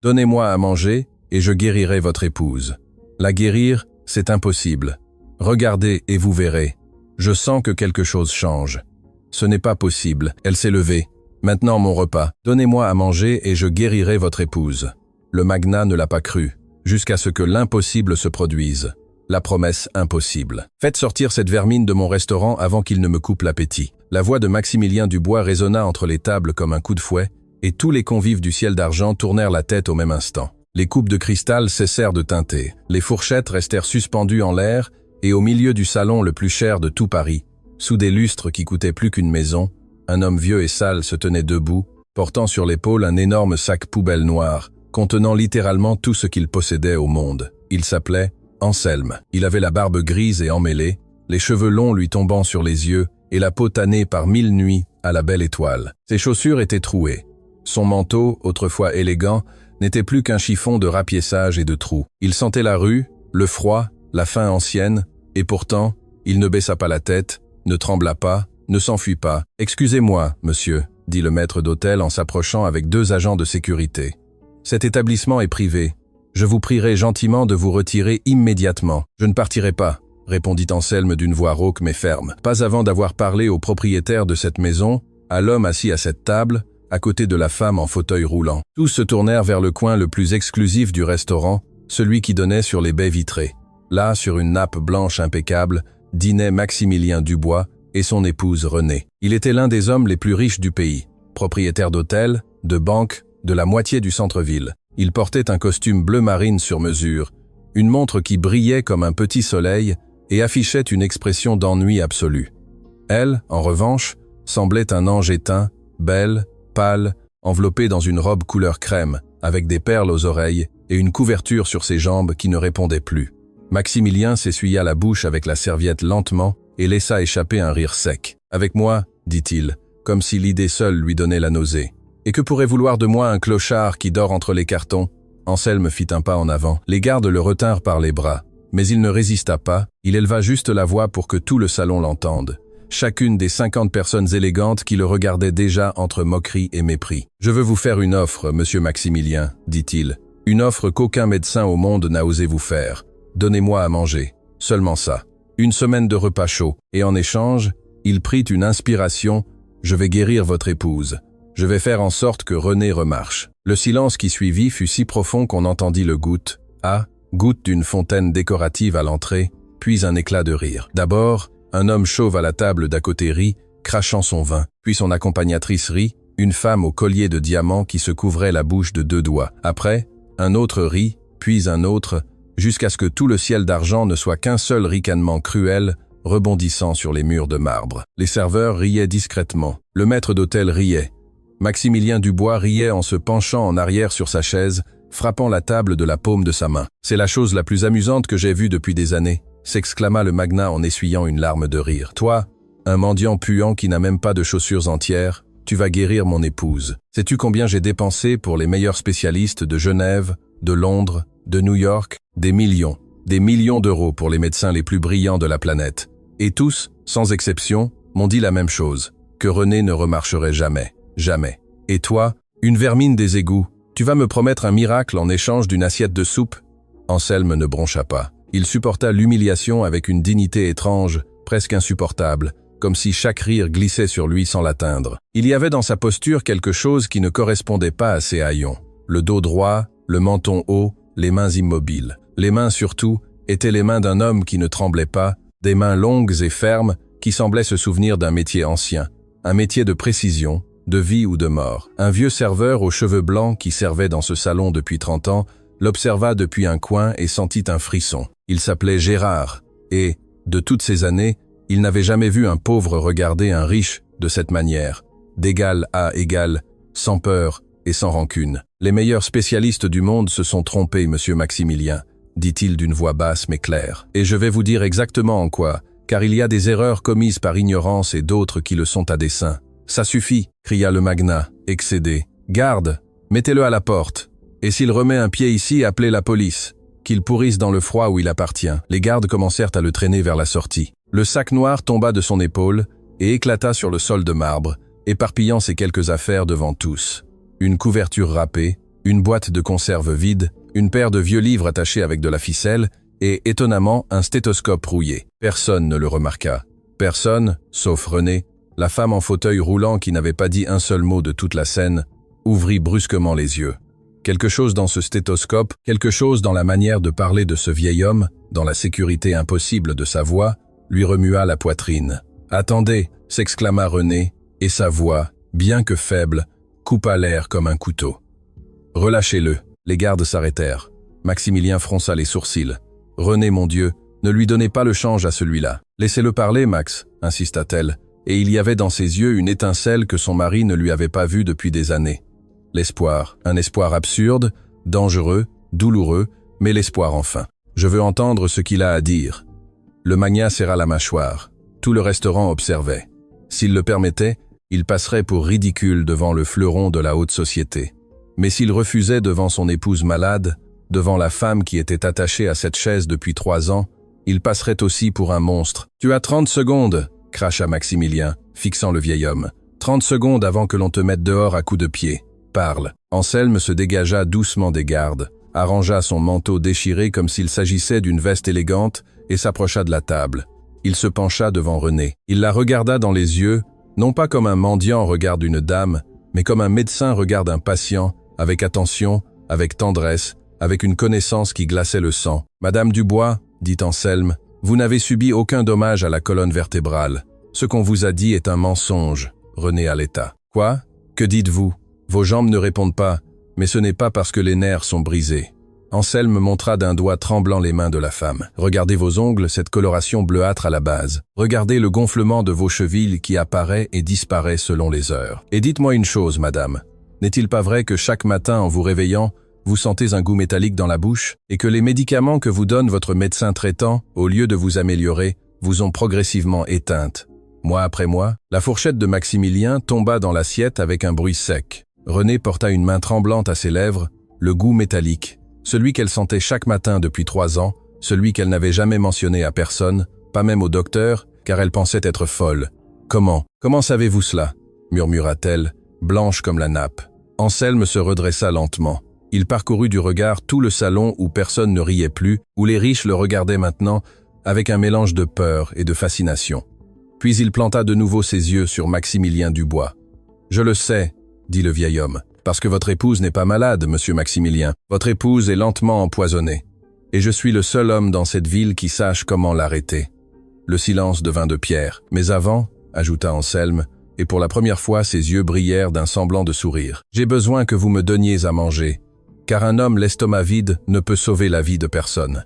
Donnez-moi à manger, et je guérirai votre épouse. La guérir, c'est impossible. Regardez et vous verrez. Je sens que quelque chose change. Ce n'est pas possible, elle s'est levée. Maintenant mon repas. Donnez-moi à manger et je guérirai votre épouse. Le magnat ne l'a pas cru, jusqu'à ce que l'impossible se produise. La promesse impossible. Faites sortir cette vermine de mon restaurant avant qu'il ne me coupe l'appétit. La voix de Maximilien Dubois résonna entre les tables comme un coup de fouet, et tous les convives du ciel d'argent tournèrent la tête au même instant. Les coupes de cristal cessèrent de tinter, les fourchettes restèrent suspendues en l'air, et au milieu du salon le plus cher de tout Paris, sous des lustres qui coûtaient plus qu'une maison, un homme vieux et sale se tenait debout, portant sur l'épaule un énorme sac poubelle noir, contenant littéralement tout ce qu'il possédait au monde. Il s'appelait Anselme. Il avait la barbe grise et emmêlée, les cheveux longs lui tombant sur les yeux, et la peau tannée par 1000 nuits à la belle étoile. Ses chaussures étaient trouées. Son manteau, autrefois élégant, n'était plus qu'un chiffon de rapiessage et de trous. Il sentait la rue, le froid, la faim ancienne, et pourtant, il ne baissa pas la tête, ne trembla pas, ne s'enfuit pas. « Excusez-moi, monsieur », dit le maître d'hôtel en s'approchant avec 2 agents de sécurité. « Cet établissement est privé. Je vous prierai gentiment de vous retirer immédiatement. »« Je ne partirai pas », répondit Anselme d'une voix rauque mais ferme. Pas avant d'avoir parlé au propriétaire de cette maison, à l'homme assis à cette table, à côté de la femme en fauteuil roulant. Tous se tournèrent vers le coin le plus exclusif du restaurant, celui qui donnait sur les baies vitrées. Là, sur une nappe blanche impeccable, dînait Maximilien Dubois et son épouse Renée. Il était l'un des hommes les plus riches du pays, propriétaire d'hôtels, de banques, de la moitié du centre-ville. Il portait un costume bleu marine sur mesure, une montre qui brillait comme un petit soleil et affichait une expression d'ennui absolu. Elle, en revanche, semblait un ange éteint, belle, pâle, enveloppée dans une robe couleur crème, avec des perles aux oreilles et une couverture sur ses jambes qui ne répondait plus. Maximilien s'essuya la bouche avec la serviette lentement et laissa échapper un rire sec. « Avec moi, dit-il, comme si l'idée seule lui donnait la nausée. Et que pourrait vouloir de moi un clochard qui dort entre les cartons ?» Anselme fit un pas en avant. Les gardes le retinrent par les bras, mais il ne résista pas, il éleva juste la voix pour que tout le salon l'entende. Chacune des 50 personnes élégantes qui le regardaient déjà entre moquerie et mépris. « Je veux vous faire une offre, monsieur Maximilien, dit-il. Une offre qu'aucun médecin au monde n'a osé vous faire. Donnez-moi à manger, seulement ça. 1 semaine de repas chaud, et en échange, il prit une inspiration. Je vais guérir votre épouse. Je vais faire en sorte que Renée remarche. » Le silence qui suivit fut si profond qu'on entendit le goutte d'une fontaine décorative à l'entrée, puis un éclat de rire. D'abord, un homme chauve à la table d'à côté rit, crachant son vin, puis son accompagnatrice rit, une femme au collier de diamants qui se couvrait la bouche de 2 doigts. Après, un autre rit, puis un autre, jusqu'à ce que tout le ciel d'argent ne soit qu'un seul ricanement cruel, rebondissant sur les murs de marbre. Les serveurs riaient discrètement. Le maître d'hôtel riait. Maximilien Dubois riait en se penchant en arrière sur sa chaise, frappant la table de la paume de sa main. « C'est la chose la plus amusante que j'ai vue depuis des années », s'exclama le magnat en essuyant une larme de rire. « Toi, un mendiant puant qui n'a même pas de chaussures entières, tu vas guérir mon épouse. Sais-tu combien j'ai dépensé pour les meilleurs spécialistes de Genève, de Londres, de New York? Des millions d'euros pour les médecins les plus brillants de la planète. Et tous, sans exception, m'ont dit la même chose, que Renée ne remarcherait jamais. Jamais. Et toi, une vermine des égouts, tu vas me promettre un miracle en échange d'une assiette de soupe ?» Anselme ne broncha pas. Il supporta l'humiliation avec une dignité étrange, presque insupportable, comme si chaque rire glissait sur lui sans l'atteindre. Il y avait dans sa posture quelque chose qui ne correspondait pas à ses haillons. Le dos droit, le menton haut, les mains immobiles. Les mains surtout étaient les mains d'un homme qui ne tremblait pas, des mains longues et fermes qui semblaient se souvenir d'un métier ancien, un métier de précision, de vie ou de mort. Un vieux serveur aux cheveux blancs qui servait dans ce salon depuis 30 ans l'observa depuis un coin et sentit un frisson. Il s'appelait Gérard, et, de toutes ces années, il n'avait jamais vu un pauvre regarder un riche de cette manière, d'égal à égal, sans peur et sans rancune. « Les meilleurs spécialistes du monde se sont trompés, monsieur Maximilien, dit-il d'une voix basse mais claire. Et je vais vous dire exactement en quoi, car il y a des erreurs commises par ignorance et d'autres qui le sont à dessein. »« Ça suffit !» cria le magnat, excédé. « Garde, mettez-le à la porte. Et s'il remet un pied ici, appelez la police. Qu'il pourrisse dans le froid où il appartient. » Les gardes commencèrent à le traîner vers la sortie. Le sac noir tomba de son épaule et éclata sur le sol de marbre, éparpillant ses quelques affaires devant tous. Une couverture râpée, une boîte de conserve vide, une paire de vieux livres attachés avec de la ficelle et, étonnamment, un stéthoscope rouillé. Personne ne le remarqua. Personne, sauf René, la femme en fauteuil roulant qui n'avait pas dit un seul mot de toute la scène, ouvrit brusquement les yeux. Quelque chose dans ce stéthoscope, quelque chose dans la manière de parler de ce vieil homme, dans la sécurité impossible de sa voix, lui remua la poitrine. « Attendez !» s'exclama René, et sa voix, bien que faible, coupa l'air comme un couteau. « Relâchez-le !» Les gardes s'arrêtèrent. Maximilien fronça les sourcils. « René, mon Dieu, ne lui donnez pas le change à celui-là. Laissez-le parler, Max, insista-t-elle, et il y avait dans ses yeux une étincelle que son mari ne lui avait pas vue depuis des années. L'espoir, un espoir absurde, dangereux, douloureux, mais l'espoir enfin. Je veux entendre ce qu'il a à dire. Le magnat serra la mâchoire. Tout le restaurant observait. S'il le permettait, il passerait pour ridicule devant le fleuron de la haute société. Mais s'il refusait devant son épouse malade, devant la femme qui était attachée à cette chaise depuis 3 ans, il passerait aussi pour un monstre. « Tu as 30 secondes !» cracha Maximilien, fixant le vieil homme. « 30 secondes avant que l'on te mette dehors à coups de pied. Parle. » Anselme se dégagea doucement des gardes, arrangea son manteau déchiré comme s'il s'agissait d'une veste élégante et s'approcha de la table. Il se pencha devant René. Il la regarda dans les yeux, non pas comme un mendiant regarde une dame, mais comme un médecin regarde un patient, avec attention, avec tendresse, avec une connaissance qui glaçait le sang. « Madame Dubois, dit Anselme, vous n'avez subi aucun dommage à la colonne vertébrale. Ce qu'on vous a dit est un mensonge. » René haleta. « Quoi? Que dites-vous? Vos jambes ne répondent pas, mais ce n'est pas parce que les nerfs sont brisés. » Anselme montra d'un doigt tremblant les mains de la femme. « Regardez vos ongles, cette coloration bleuâtre à la base. Regardez le gonflement de vos chevilles qui apparaît et disparaît selon les heures. Et dites-moi une chose, madame. N'est-il pas vrai que chaque matin, en vous réveillant, vous sentez un goût métallique dans la bouche, et que les médicaments que vous donne votre médecin traitant, au lieu de vous améliorer, vous ont progressivement éteinte? Mois après mois, la fourchette de Maximilien tomba dans l'assiette avec un bruit sec. René porta une main tremblante à ses lèvres, le goût métallique, celui qu'elle sentait chaque matin depuis 3 ans, celui qu'elle n'avait jamais mentionné à personne, pas même au docteur, car elle pensait être folle. « Comment savez-vous cela ?» murmura-t-elle, blanche comme la nappe. Anselme se redressa lentement. Il parcourut du regard tout le salon où personne ne riait plus, où les riches le regardaient maintenant, avec un mélange de peur et de fascination. Puis il planta de nouveau ses yeux sur Maximilien Dubois. « Je le sais, » dit le vieil homme, « parce que votre épouse n'est pas malade, monsieur Maximilien. Votre épouse est lentement empoisonnée. Et je suis le seul homme dans cette ville qui sache comment l'arrêter. » Le silence devint de pierre. « Mais avant, » ajouta Anselme, et pour la première fois ses yeux brillèrent d'un semblant de sourire. « J'ai besoin que vous me donniez à manger, car un homme l'estomac vide ne peut sauver la vie de personne.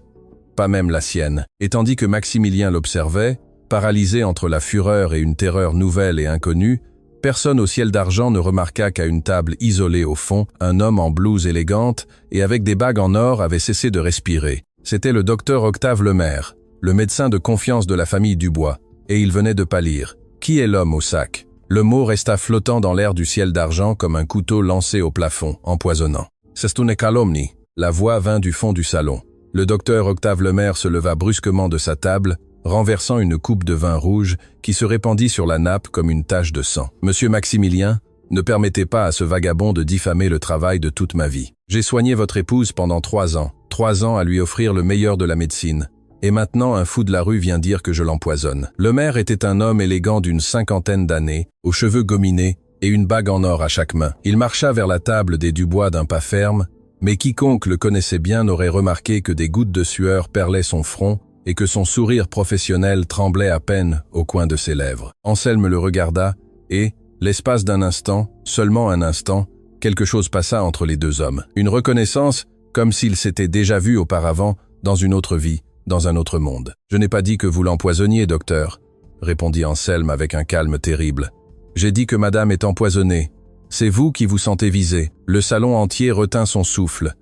Pas même la sienne. » Et tandis que Maximilien l'observait, paralysé entre la fureur et une terreur nouvelle et inconnue, personne au ciel d'argent ne remarqua qu'à une table isolée au fond, un homme en blouse élégante et avec des bagues en or avait cessé de respirer. C'était le docteur Octave Lemaire, le médecin de confiance de la famille Dubois, et il venait de pâlir. Qui est l'homme au sac? Le mot resta flottant dans l'air du ciel d'argent comme un couteau lancé au plafond, empoisonnant. « C'est une calomnie !» La voix vint du fond du salon. Le docteur Octave Lemaire se leva brusquement de sa table, renversant une coupe de vin rouge qui se répandit sur la nappe comme une tache de sang. « Monsieur Maximilien, ne permettez pas à ce vagabond de diffamer le travail de toute ma vie. J'ai soigné votre épouse pendant 3 ans, 3 ans à lui offrir le meilleur de la médecine. Et maintenant, un fou de la rue vient dire que je l'empoisonne. » Le maire était un homme élégant d'une 50aine d'années, aux cheveux gominés et une bague en or à chaque main. Il marcha vers la table des Dubois d'un pas ferme, mais quiconque le connaissait bien aurait remarqué que des gouttes de sueur perlaient son front et que son sourire professionnel tremblait à peine au coin de ses lèvres. Anselme le regarda et, l'espace d'un instant, seulement un instant, quelque chose passa entre les 2 hommes. Une reconnaissance, comme s'ils s'étaient déjà vus auparavant, dans une autre vie, dans un autre monde. « Je n'ai pas dit que vous l'empoisonniez, docteur, » répondit Anselme avec un calme terrible. « J'ai dit que madame est empoisonnée. C'est vous qui vous sentez visé. » Le salon entier retint son souffle.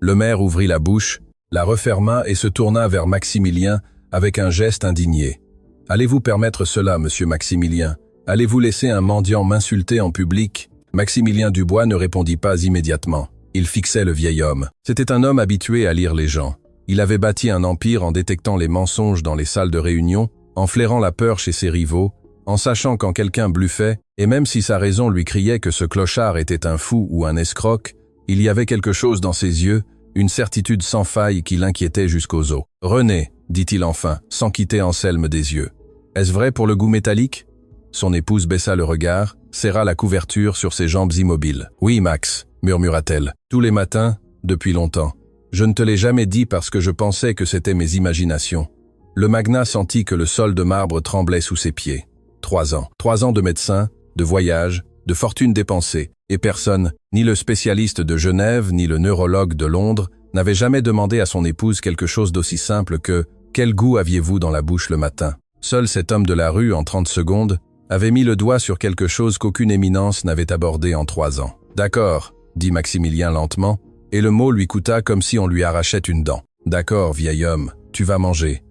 Le maire ouvrit la bouche, la referma et se tourna vers Maximilien avec un geste indigné. « Allez-vous permettre cela, monsieur Maximilien? Allez-vous laisser un mendiant m'insulter en public ?» Maximilien Dubois ne répondit pas immédiatement. Il fixait le vieil homme. C'était un homme habitué à lire les gens. Il avait bâti un empire en détectant les mensonges dans les salles de réunion, en flairant la peur chez ses rivaux, en sachant quand quelqu'un bluffait, et même si sa raison lui criait que ce clochard était un fou ou un escroc, Il y avait quelque chose dans ses yeux, une certitude sans faille qui l'inquiétait jusqu'aux os. « René », dit-il enfin, sans quitter Anselme des yeux. « Est-ce vrai pour le goût métallique ?» Son épouse baissa le regard, serra la couverture sur ses jambes immobiles. « Oui, Max », murmura-t-elle, « tous les matins, depuis longtemps. Je ne te l'ai jamais dit parce que je pensais que c'était mes imaginations. » Le magnat sentit que le sol de marbre tremblait sous ses pieds. 3 ans. 3 ans de médecin, de voyage, de fortune dépensée, et personne, ni le spécialiste de Genève, ni le neurologue de Londres, n'avait jamais demandé à son épouse quelque chose d'aussi simple que « Quel goût aviez-vous dans la bouche le matin ?» Seul cet homme de la rue, en 30 secondes, avait mis le doigt sur quelque chose qu'aucune éminence n'avait abordé en 3 ans. « D'accord », dit Maximilien lentement, et le mot lui coûta comme si on lui arrachait une dent. « D'accord, vieil homme, tu vas manger.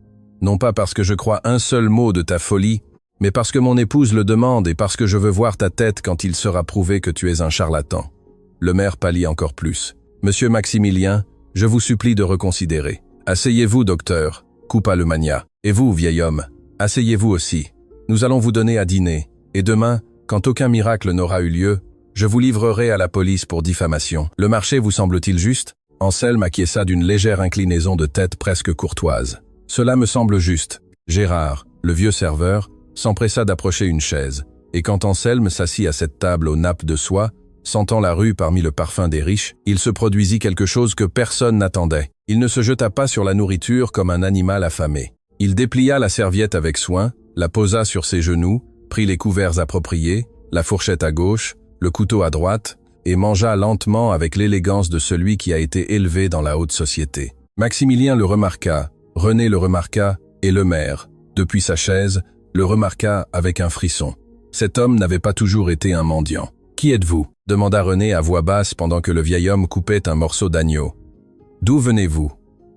Non pas parce que je crois un seul mot de ta folie, mais parce que mon épouse le demande et parce que je veux voir ta tête quand il sera prouvé que tu es un charlatan. » Le maire pâlit encore plus. « Monsieur Maximilien, je vous supplie de reconsidérer. Asseyez-vous, docteur, » coupa le magnat. « Et vous, vieil homme, asseyez-vous aussi. Nous allons vous donner à dîner, et demain, quand aucun miracle n'aura eu lieu, je vous livrerai à la police pour diffamation. Le marché vous semble-t-il juste ?» Anselme acquiesça d'une légère inclinaison de tête presque courtoise. « Cela me semble juste. » Gérard, le vieux serveur, s'empressa d'approcher une chaise, et quand Anselme s'assit à cette table aux nappes de soie, sentant la rue parmi le parfum des riches, il se produisit quelque chose que personne n'attendait. Il ne se jeta pas sur la nourriture comme un animal affamé. Il déplia la serviette avec soin, la posa sur ses genoux, prit les couverts appropriés, la fourchette à gauche, le couteau à droite, et mangea lentement avec l'élégance de celui qui a été élevé dans la haute société. Maximilien le remarqua, René le remarqua, et le maire, depuis sa chaise, le remarqua avec un frisson. Cet homme n'avait pas toujours été un mendiant. « Qui êtes-vous » demanda René à voix basse pendant que le vieil homme coupait un morceau d'agneau. « D'où venez-vous ?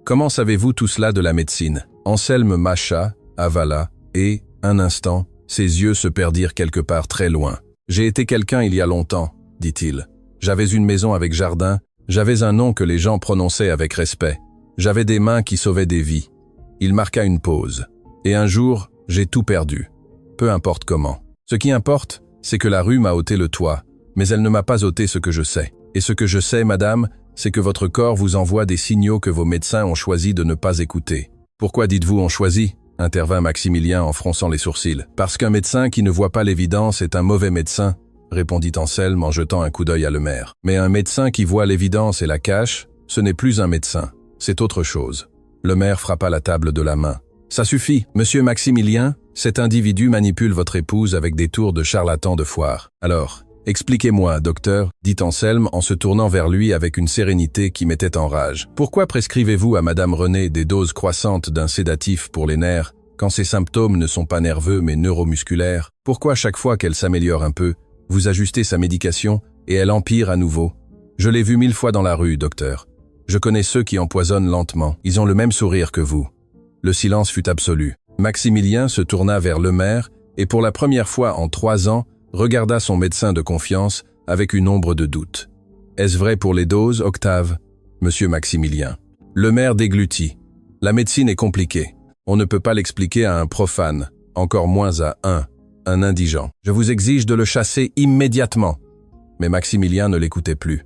Comment savez-vous tout cela de la médecine ?» Anselme mâcha, avala, et, un instant, ses yeux se perdirent quelque part très loin. « J'ai été quelqu'un il y a longtemps, » dit-il. « J'avais une maison avec jardin, j'avais un nom que les gens prononçaient avec respect, j'avais des mains qui sauvaient des vies. » Il marqua une pause. « Et un jour, j'ai tout perdu. Peu importe comment. Ce qui importe, c'est que la rue m'a ôté le toit, mais elle ne m'a pas ôté ce que je sais. Et ce que je sais, madame, c'est que votre corps vous envoie des signaux que vos médecins ont choisi de ne pas écouter. » « Pourquoi dites-vous on choisit ?» intervint Maximilien en fronçant les sourcils. « Parce qu'un médecin qui ne voit pas l'évidence est un mauvais médecin, » répondit Anselme en jetant un coup d'œil à le maire. « Mais un médecin qui voit l'évidence et la cache, ce n'est plus un médecin, c'est autre chose. » Le maire frappa la table de la main. « Ça suffit, monsieur Maximilien, cet individu manipule votre épouse avec des tours de charlatan de foire. Alors, expliquez-moi, docteur, dit Anselme en se tournant vers lui avec une sérénité qui mettait en rage. Pourquoi prescrivez-vous à madame René des doses croissantes d'un sédatif pour les nerfs, quand ses symptômes ne sont pas nerveux mais neuromusculaires? Pourquoi chaque fois qu'elle s'améliore un peu, vous ajustez sa médication et elle empire à nouveau? Je l'ai vu 1000 fois dans la rue, docteur. Je connais ceux qui empoisonnent lentement. Ils ont le même sourire que vous. » Le silence fut absolu. Maximilien se tourna vers le maire et pour la première fois en 3 ans, regarda son médecin de confiance avec une ombre de doute. « Est-ce vrai pour les doses, Octave ?» Monsieur Maximilien. Le maire déglutit. « La médecine est compliquée. On ne peut pas l'expliquer à un profane, encore moins à un indigent. Je vous exige de le chasser immédiatement. » Mais Maximilien ne l'écoutait plus.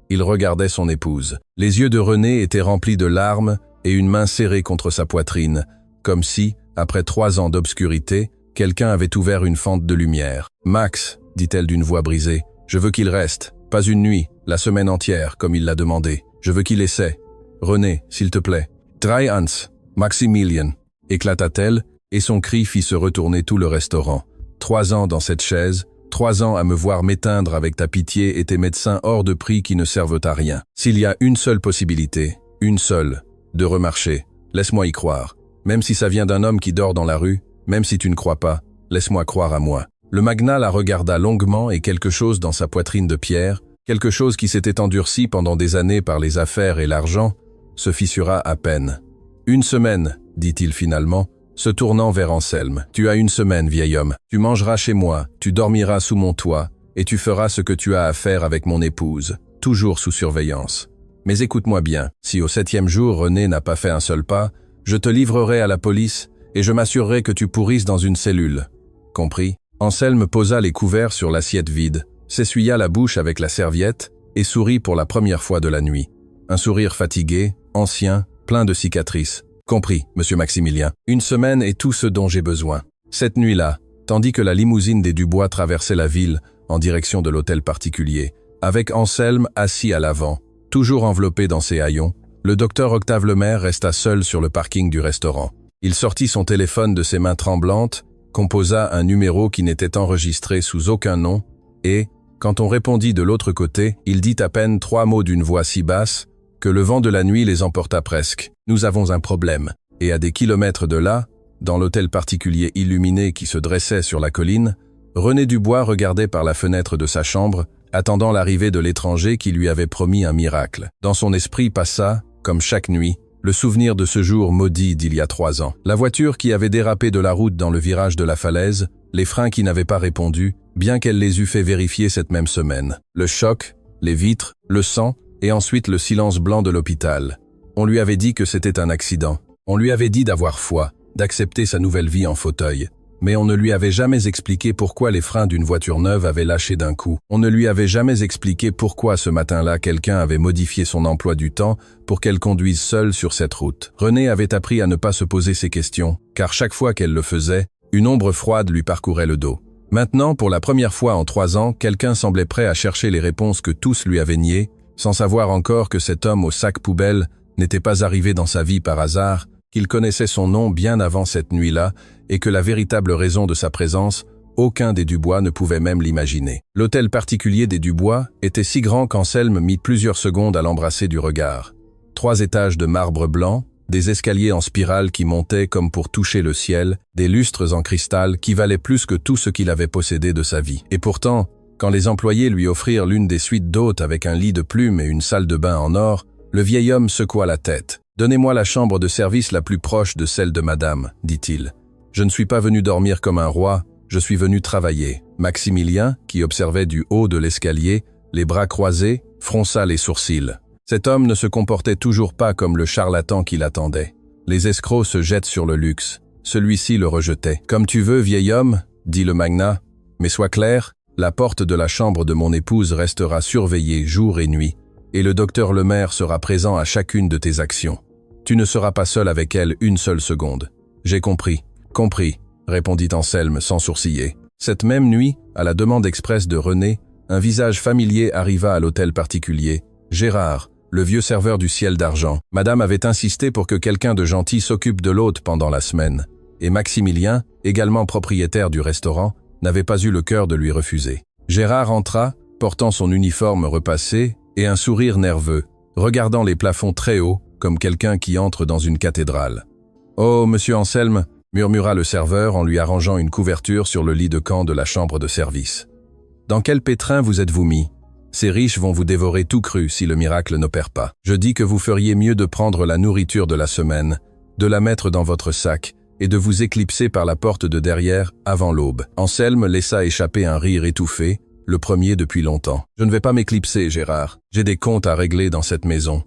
Il regardait son épouse. Les yeux de René étaient remplis de larmes et une main serrée contre sa poitrine, comme si, après 3 ans d'obscurité, quelqu'un avait ouvert une fente de lumière. « Max, dit-elle d'une voix brisée, je veux qu'il reste, pas une nuit, la semaine entière, comme il l'a demandé. Je veux qu'il essaie. René, s'il te plaît. 3 ans, Maximilien, éclata-t-elle, et son cri fit se retourner tout le restaurant. 3 ans dans cette chaise, 3 ans à me voir m'éteindre avec ta pitié et tes médecins hors de prix qui ne servent à rien. S'il y a une seule possibilité, une seule, de remarcher, laisse-moi y croire. Même si ça vient d'un homme qui dort dans la rue, même si tu ne crois pas, laisse-moi croire à moi. » Le magnat la regarda longuement et quelque chose dans sa poitrine de pierre, quelque chose qui s'était endurci pendant des années par les affaires et l'argent, se fissura à peine. « 1 semaine, dit-il finalement, se tournant vers Anselme. « Tu as 1 semaine, vieil homme. Tu mangeras chez moi, tu dormiras sous mon toit, et tu feras ce que tu as à faire avec mon épouse, toujours sous surveillance. Mais écoute-moi bien, si au 7e jour René n'a pas fait un seul pas, je te livrerai à la police et je m'assurerai que tu pourrisses dans une cellule. Compris ?» Anselme posa les couverts sur l'assiette vide, s'essuya la bouche avec la serviette et sourit pour la première fois de la nuit. Un sourire fatigué, ancien, plein de cicatrices. Compris, monsieur Maximilien. Une semaine est tout ce dont j'ai besoin. Cette nuit-là, tandis que la limousine des Dubois traversait la ville en direction de l'hôtel particulier, avec Anselme assis à l'avant, toujours enveloppé dans ses haillons, le docteur Octave Lemaire resta seul sur le parking du restaurant. Il sortit son téléphone de ses mains tremblantes, composa un numéro qui n'était enregistré sous aucun nom, et, quand on répondit de l'autre côté, il dit à peine 3 mots d'une voix si basse que le vent de la nuit les emporta presque. « Nous avons un problème. » Et à des kilomètres de là, dans l'hôtel particulier illuminé qui se dressait sur la colline, René Dubois regardait par la fenêtre de sa chambre, attendant l'arrivée de l'étranger qui lui avait promis un miracle. Dans son esprit passa, comme chaque nuit, le souvenir de ce jour maudit d'il y a 3 ans. La voiture qui avait dérapé de la route dans le virage de la falaise, les freins qui n'avaient pas répondu, bien qu'elle les eût fait vérifier cette même semaine. Le choc, les vitres, le sang, et ensuite le silence blanc de l'hôpital. On lui avait dit que c'était un accident. On lui avait dit d'avoir foi, d'accepter sa nouvelle vie en fauteuil. Mais on ne lui avait jamais expliqué pourquoi les freins d'une voiture neuve avaient lâché d'un coup. On ne lui avait jamais expliqué pourquoi ce matin-là quelqu'un avait modifié son emploi du temps pour qu'elle conduise seule sur cette route. Renée avait appris à ne pas se poser ces questions, car chaque fois qu'elle le faisait, une ombre froide lui parcourait le dos. Maintenant, pour la première fois en 3 ans, quelqu'un semblait prêt à chercher les réponses que tous lui avaient niées, sans savoir encore que cet homme au sac poubelle n'était pas arrivé dans sa vie par hasard, qu'il connaissait son nom bien avant cette nuit-là, et que la véritable raison de sa présence, aucun des Dubois ne pouvait même l'imaginer. L'hôtel particulier des Dubois était si grand qu'Anselme mit plusieurs secondes à l'embrasser du regard. 3 étages de marbre blanc, des escaliers en spirale qui montaient comme pour toucher le ciel, des lustres en cristal qui valaient plus que tout ce qu'il avait possédé de sa vie. Et pourtant, quand les employés lui offrirent l'une des suites d'hôtes avec un lit de plumes et une salle de bain en or, le vieil homme secoua la tête. « Donnez-moi la chambre de service la plus proche de celle de madame, » dit-il. « Je ne suis pas venu dormir comme un roi, je suis venu travailler. » Maximilien, qui observait du haut de l'escalier, les bras croisés, fronça les sourcils. Cet homme ne se comportait toujours pas comme le charlatan qui l'attendait. Les escrocs se jettent sur le luxe. Celui-ci le rejetait. « Comme tu veux, vieil homme, » dit le magnat, « mais sois clair, la porte de la chambre de mon épouse restera surveillée jour et nuit, et le docteur Lemaire sera présent à chacune de tes actions. Tu ne seras pas seul avec elle une seule seconde. »« J'ai compris, compris, » répondit Anselme sans sourciller. Cette même nuit, à la demande expresse de René, un visage familier arriva à l'hôtel particulier. Gérard, le vieux serveur du ciel d'argent. Madame avait insisté pour que quelqu'un de gentil s'occupe de l'hôte pendant la semaine. Et Maximilien, également propriétaire du restaurant, n'avait pas eu le cœur de lui refuser. Gérard entra, portant son uniforme repassé et un sourire nerveux, regardant les plafonds très hauts, comme quelqu'un qui entre dans une cathédrale. « Oh, monsieur Anselme !» murmura le serveur en lui arrangeant une couverture sur le lit de camp de la chambre de service. « Dans quel pétrin vous êtes-vous mis ? Ces riches vont vous dévorer tout cru si le miracle n'opère pas. Je dis que vous feriez mieux de prendre la nourriture de la semaine, de la mettre dans votre sac et de vous éclipser par la porte de derrière avant l'aube. » Anselme laissa échapper un rire étouffé, le premier depuis longtemps. « Je ne vais pas m'éclipser, Gérard. J'ai des comptes à régler dans cette maison. »«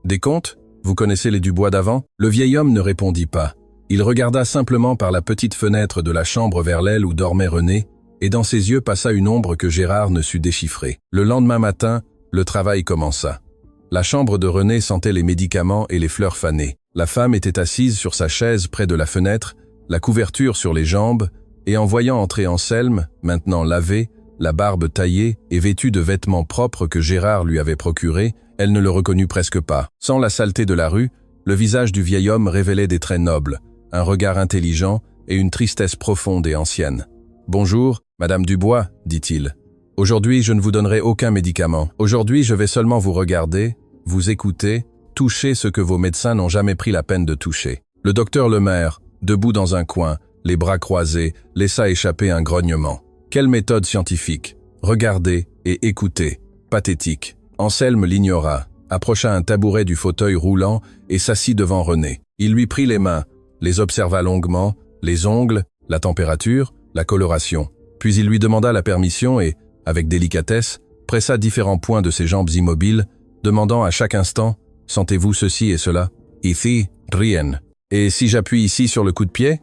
Des comptes ? Vous connaissez les Dubois d'avant ?» Le vieil homme ne répondit pas. Il regarda simplement par la petite fenêtre de la chambre vers l'aile où dormait René, et dans ses yeux passa une ombre que Gérard ne sut déchiffrer. Le lendemain matin, le travail commença. La chambre de René sentait les médicaments et les fleurs fanées. La femme était assise sur sa chaise près de la fenêtre, la couverture sur les jambes, et en voyant entrer Anselme, maintenant lavé, la barbe taillée et vêtue de vêtements propres que Gérard lui avait procurés, elle ne le reconnut presque pas. Sans la saleté de la rue, le visage du vieil homme révélait des traits nobles, un regard intelligent et une tristesse profonde et ancienne. « Bonjour, Madame Dubois, » dit-il. « Aujourd'hui, je ne vous donnerai aucun médicament. Aujourd'hui, je vais seulement vous regarder, vous écouter, toucher ce que vos médecins n'ont jamais pris la peine de toucher. » Le docteur Lemaire, debout dans un coin, les bras croisés, laissa échapper un grognement. Quelle méthode scientifique! Regardez et écoutez. Pathétique. Anselme l'ignora, approcha un tabouret du fauteuil roulant et s'assit devant René. Il lui prit les mains, les observa longuement, les ongles, la température, la coloration. Puis il lui demanda la permission et, avec délicatesse, pressa différents points de ses jambes immobiles, demandant à chaque instant « Sentez-vous ceci et cela ?»« Ici, rien. Et si j'appuie ici sur le coup de pied ?»«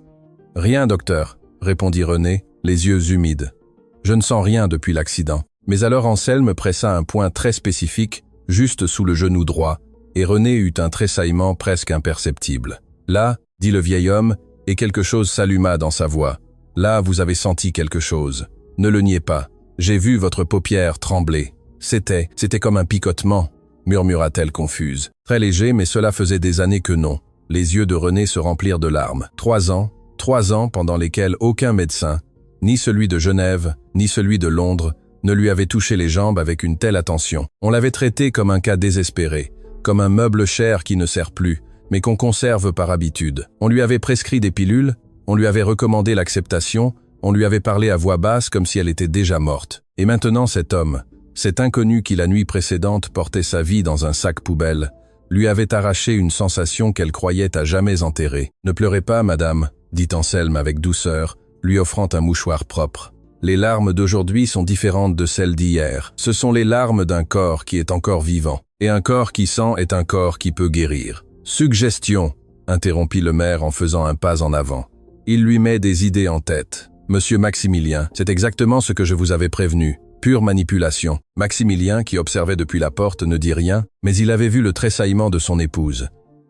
Rien, docteur, » répondit René, les yeux humides. « Je ne sens rien depuis l'accident. » Mais alors Anselme pressa un point très spécifique, juste sous le genou droit, et René eut un tressaillement presque imperceptible. « Là, dit le vieil homme, et quelque chose s'alluma dans sa voix. Là, vous avez senti quelque chose. Ne le niez pas. J'ai vu votre paupière trembler. C'était comme un picotement, murmura-t-elle confuse. Très léger, mais cela faisait des années que non. Les yeux de René se remplirent de larmes. 3 ans pendant lesquels aucun médecin, ni celui de Genève, ni celui de Londres, ne lui avait touché les jambes avec une telle attention. On l'avait traité comme un cas désespéré, comme un meuble cher qui ne sert plus, mais qu'on conserve par habitude. On lui avait prescrit des pilules, on lui avait recommandé l'acceptation, on lui avait parlé à voix basse comme si elle était déjà morte. Et maintenant cet homme, cet inconnu qui la nuit précédente portait sa vie dans un sac poubelle, lui avait arraché une sensation qu'elle croyait à jamais enterrée. « Ne pleurez pas, madame », dit Anselme avec douceur, lui offrant un mouchoir propre. « Les larmes d'aujourd'hui sont différentes de celles d'hier. Ce sont les larmes d'un corps qui est encore vivant. Et un corps qui sent est un corps qui peut guérir. »« Suggestion », interrompit le maire en faisant un pas en avant. « Il lui met des idées en tête. Monsieur Maximilien, c'est exactement ce que je vous avais prévenu. Pure manipulation. » Maximilien, qui observait depuis la porte, ne dit rien, mais il avait vu le tressaillement de son épouse.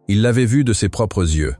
Il l'avait vu de ses propres yeux.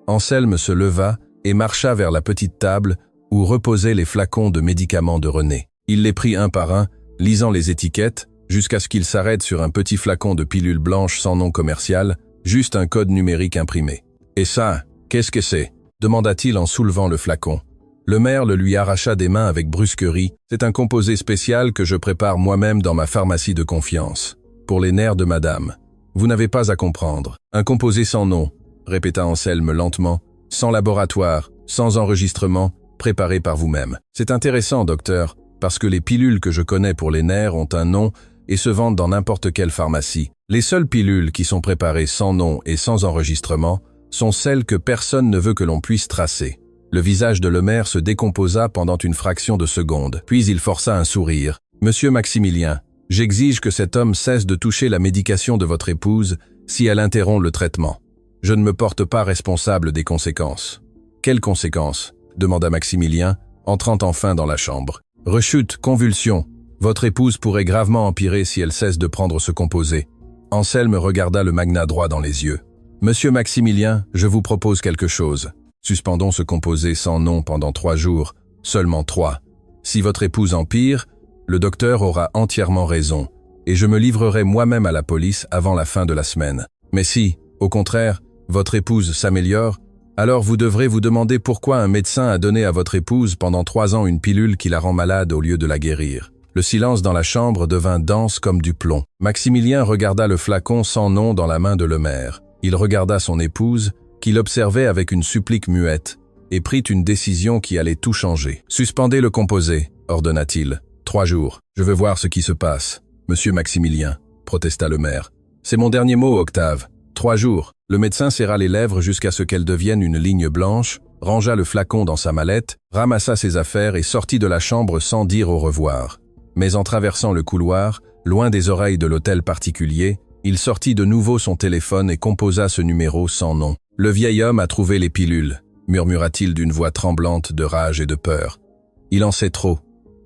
Anselme se leva et marcha vers la petite table où reposaient les flacons de médicaments de René. Il les prit un par un, lisant les étiquettes, jusqu'à ce qu'il s'arrête sur un petit flacon de pilule blanche sans nom commercial, juste un code numérique imprimé. « Et ça, qu'est-ce que c'est » demanda-t-il en soulevant le flacon. Le maire le lui arracha des mains avec brusquerie. « C'est un composé spécial que je prépare moi-même dans ma pharmacie de confiance. Pour les nerfs de madame. Vous n'avez pas à comprendre. Un composé sans nom, » répéta Anselme lentement, « sans laboratoire, sans enregistrement, préparé par vous-même. C'est intéressant, docteur, parce que les pilules que je connais pour les nerfs ont un nom et se vendent dans n'importe quelle pharmacie. Les seules pilules qui sont préparées sans nom et sans enregistrement sont celles que personne ne veut que l'on puisse tracer. » Le visage de Lemaire se décomposa pendant une fraction de seconde, puis il força un sourire. « Monsieur Maximilien, j'exige que cet homme cesse de toucher la médication de votre épouse si elle interrompt le traitement. Je ne me porte pas responsable des conséquences. » « Quelles conséquences ?» demanda Maximilien, entrant enfin dans la chambre. « Rechute, convulsion. Votre épouse pourrait gravement empirer si elle cesse de prendre ce composé. » Anselme regarda le magnat droit dans les yeux. « Monsieur Maximilien, je vous propose quelque chose. Suspendons ce composé sans nom pendant 3 jours, seulement 3. Si votre épouse empire, le docteur aura entièrement raison, et je me livrerai moi-même à la police avant la fin de la semaine. Mais si, au contraire, votre épouse s'améliore, alors vous devrez vous demander pourquoi un médecin a donné à votre épouse pendant 3 ans une pilule qui la rend malade au lieu de la guérir. » Le silence dans la chambre devint dense comme du plomb. Maximilien regarda le flacon sans nom dans la main de Lemaire. Il regarda son épouse, qui l'observait avec une supplique muette, et prit une décision qui allait tout changer. « Suspendez le composé, » ordonna-t-il. 3 jours. Je veux voir ce qui se passe. Monsieur Maximilien, protesta le maire. C'est mon dernier mot, Octave. 3 jours. Le médecin serra les lèvres jusqu'à ce qu'elles deviennent une ligne blanche, rangea le flacon dans sa mallette, ramassa ses affaires et sortit de la chambre sans dire au revoir. Mais en traversant le couloir, loin des oreilles de l'hôtel particulier, il sortit de nouveau son téléphone et composa ce numéro sans nom. « Le vieil homme a trouvé les pilules », murmura-t-il d'une voix tremblante de rage et de peur. « Il en sait trop.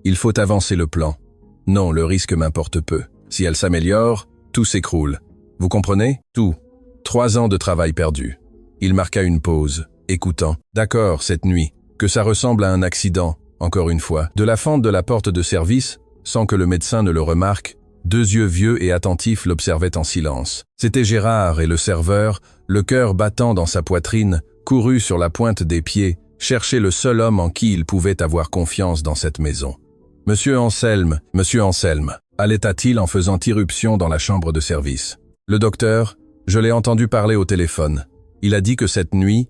Il faut avancer le plan. Non, le risque m'importe peu. Si elle s'améliore, tout s'écroule. Vous comprenez? Tout. 3 ans de travail perdu. » Il marqua une pause, écoutant. « D'accord, cette nuit. Que ça ressemble à un accident, encore une fois. » De la fente de la porte de service, sans que le médecin ne le remarque, 2 yeux vieux et attentifs l'observaient en silence. C'était Gérard et le serveur, le cœur battant dans sa poitrine, courut sur la pointe des pieds, chercher le seul homme en qui il pouvait avoir confiance dans cette maison. « Monsieur Anselme, allaita-t-il en faisant irruption dans la chambre de service. « Le docteur, je l'ai entendu parler au téléphone. Il a dit que cette nuit,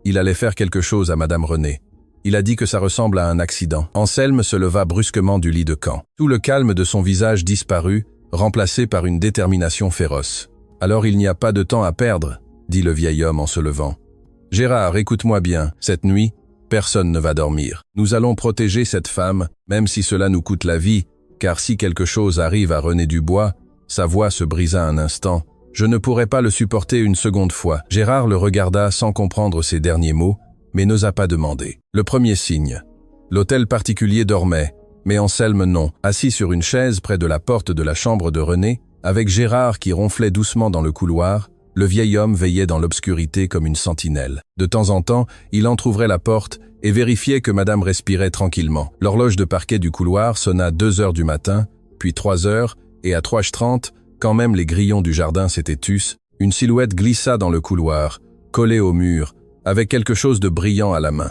il allait faire quelque chose à Madame René. Il a dit que ça ressemble à un accident. » Anselme se leva brusquement du lit de camp. Tout le calme de son visage disparut, remplacé par une détermination féroce. « Alors il n'y a pas de temps à perdre, » dit le vieil homme en se levant. « Gérard, écoute-moi bien, cette nuit, personne ne va dormir. Nous allons protéger cette femme, même si cela nous coûte la vie, car si quelque chose arrive à René Dubois, » sa voix se brisa un instant, « je ne pourrai pas le supporter une seconde fois. » Gérard le regarda sans comprendre ses derniers mots, mais n'osa pas demander. Le premier signe. L'hôtel particulier dormait, Mais Anselme non, assis sur une chaise près de la porte de la chambre de René, avec Gérard qui ronflait doucement dans le couloir, le vieil homme veillait dans l'obscurité comme une sentinelle. De temps en temps, il entrouvrait la porte et vérifiait que madame respirait tranquillement. L'horloge de parquet du couloir sonna 2 heures du matin, puis 3 heures, et à 3h30, quand même les grillons du jardin s'étaient tus, une silhouette glissa dans le couloir, collée au mur, avec quelque chose de brillant à la main.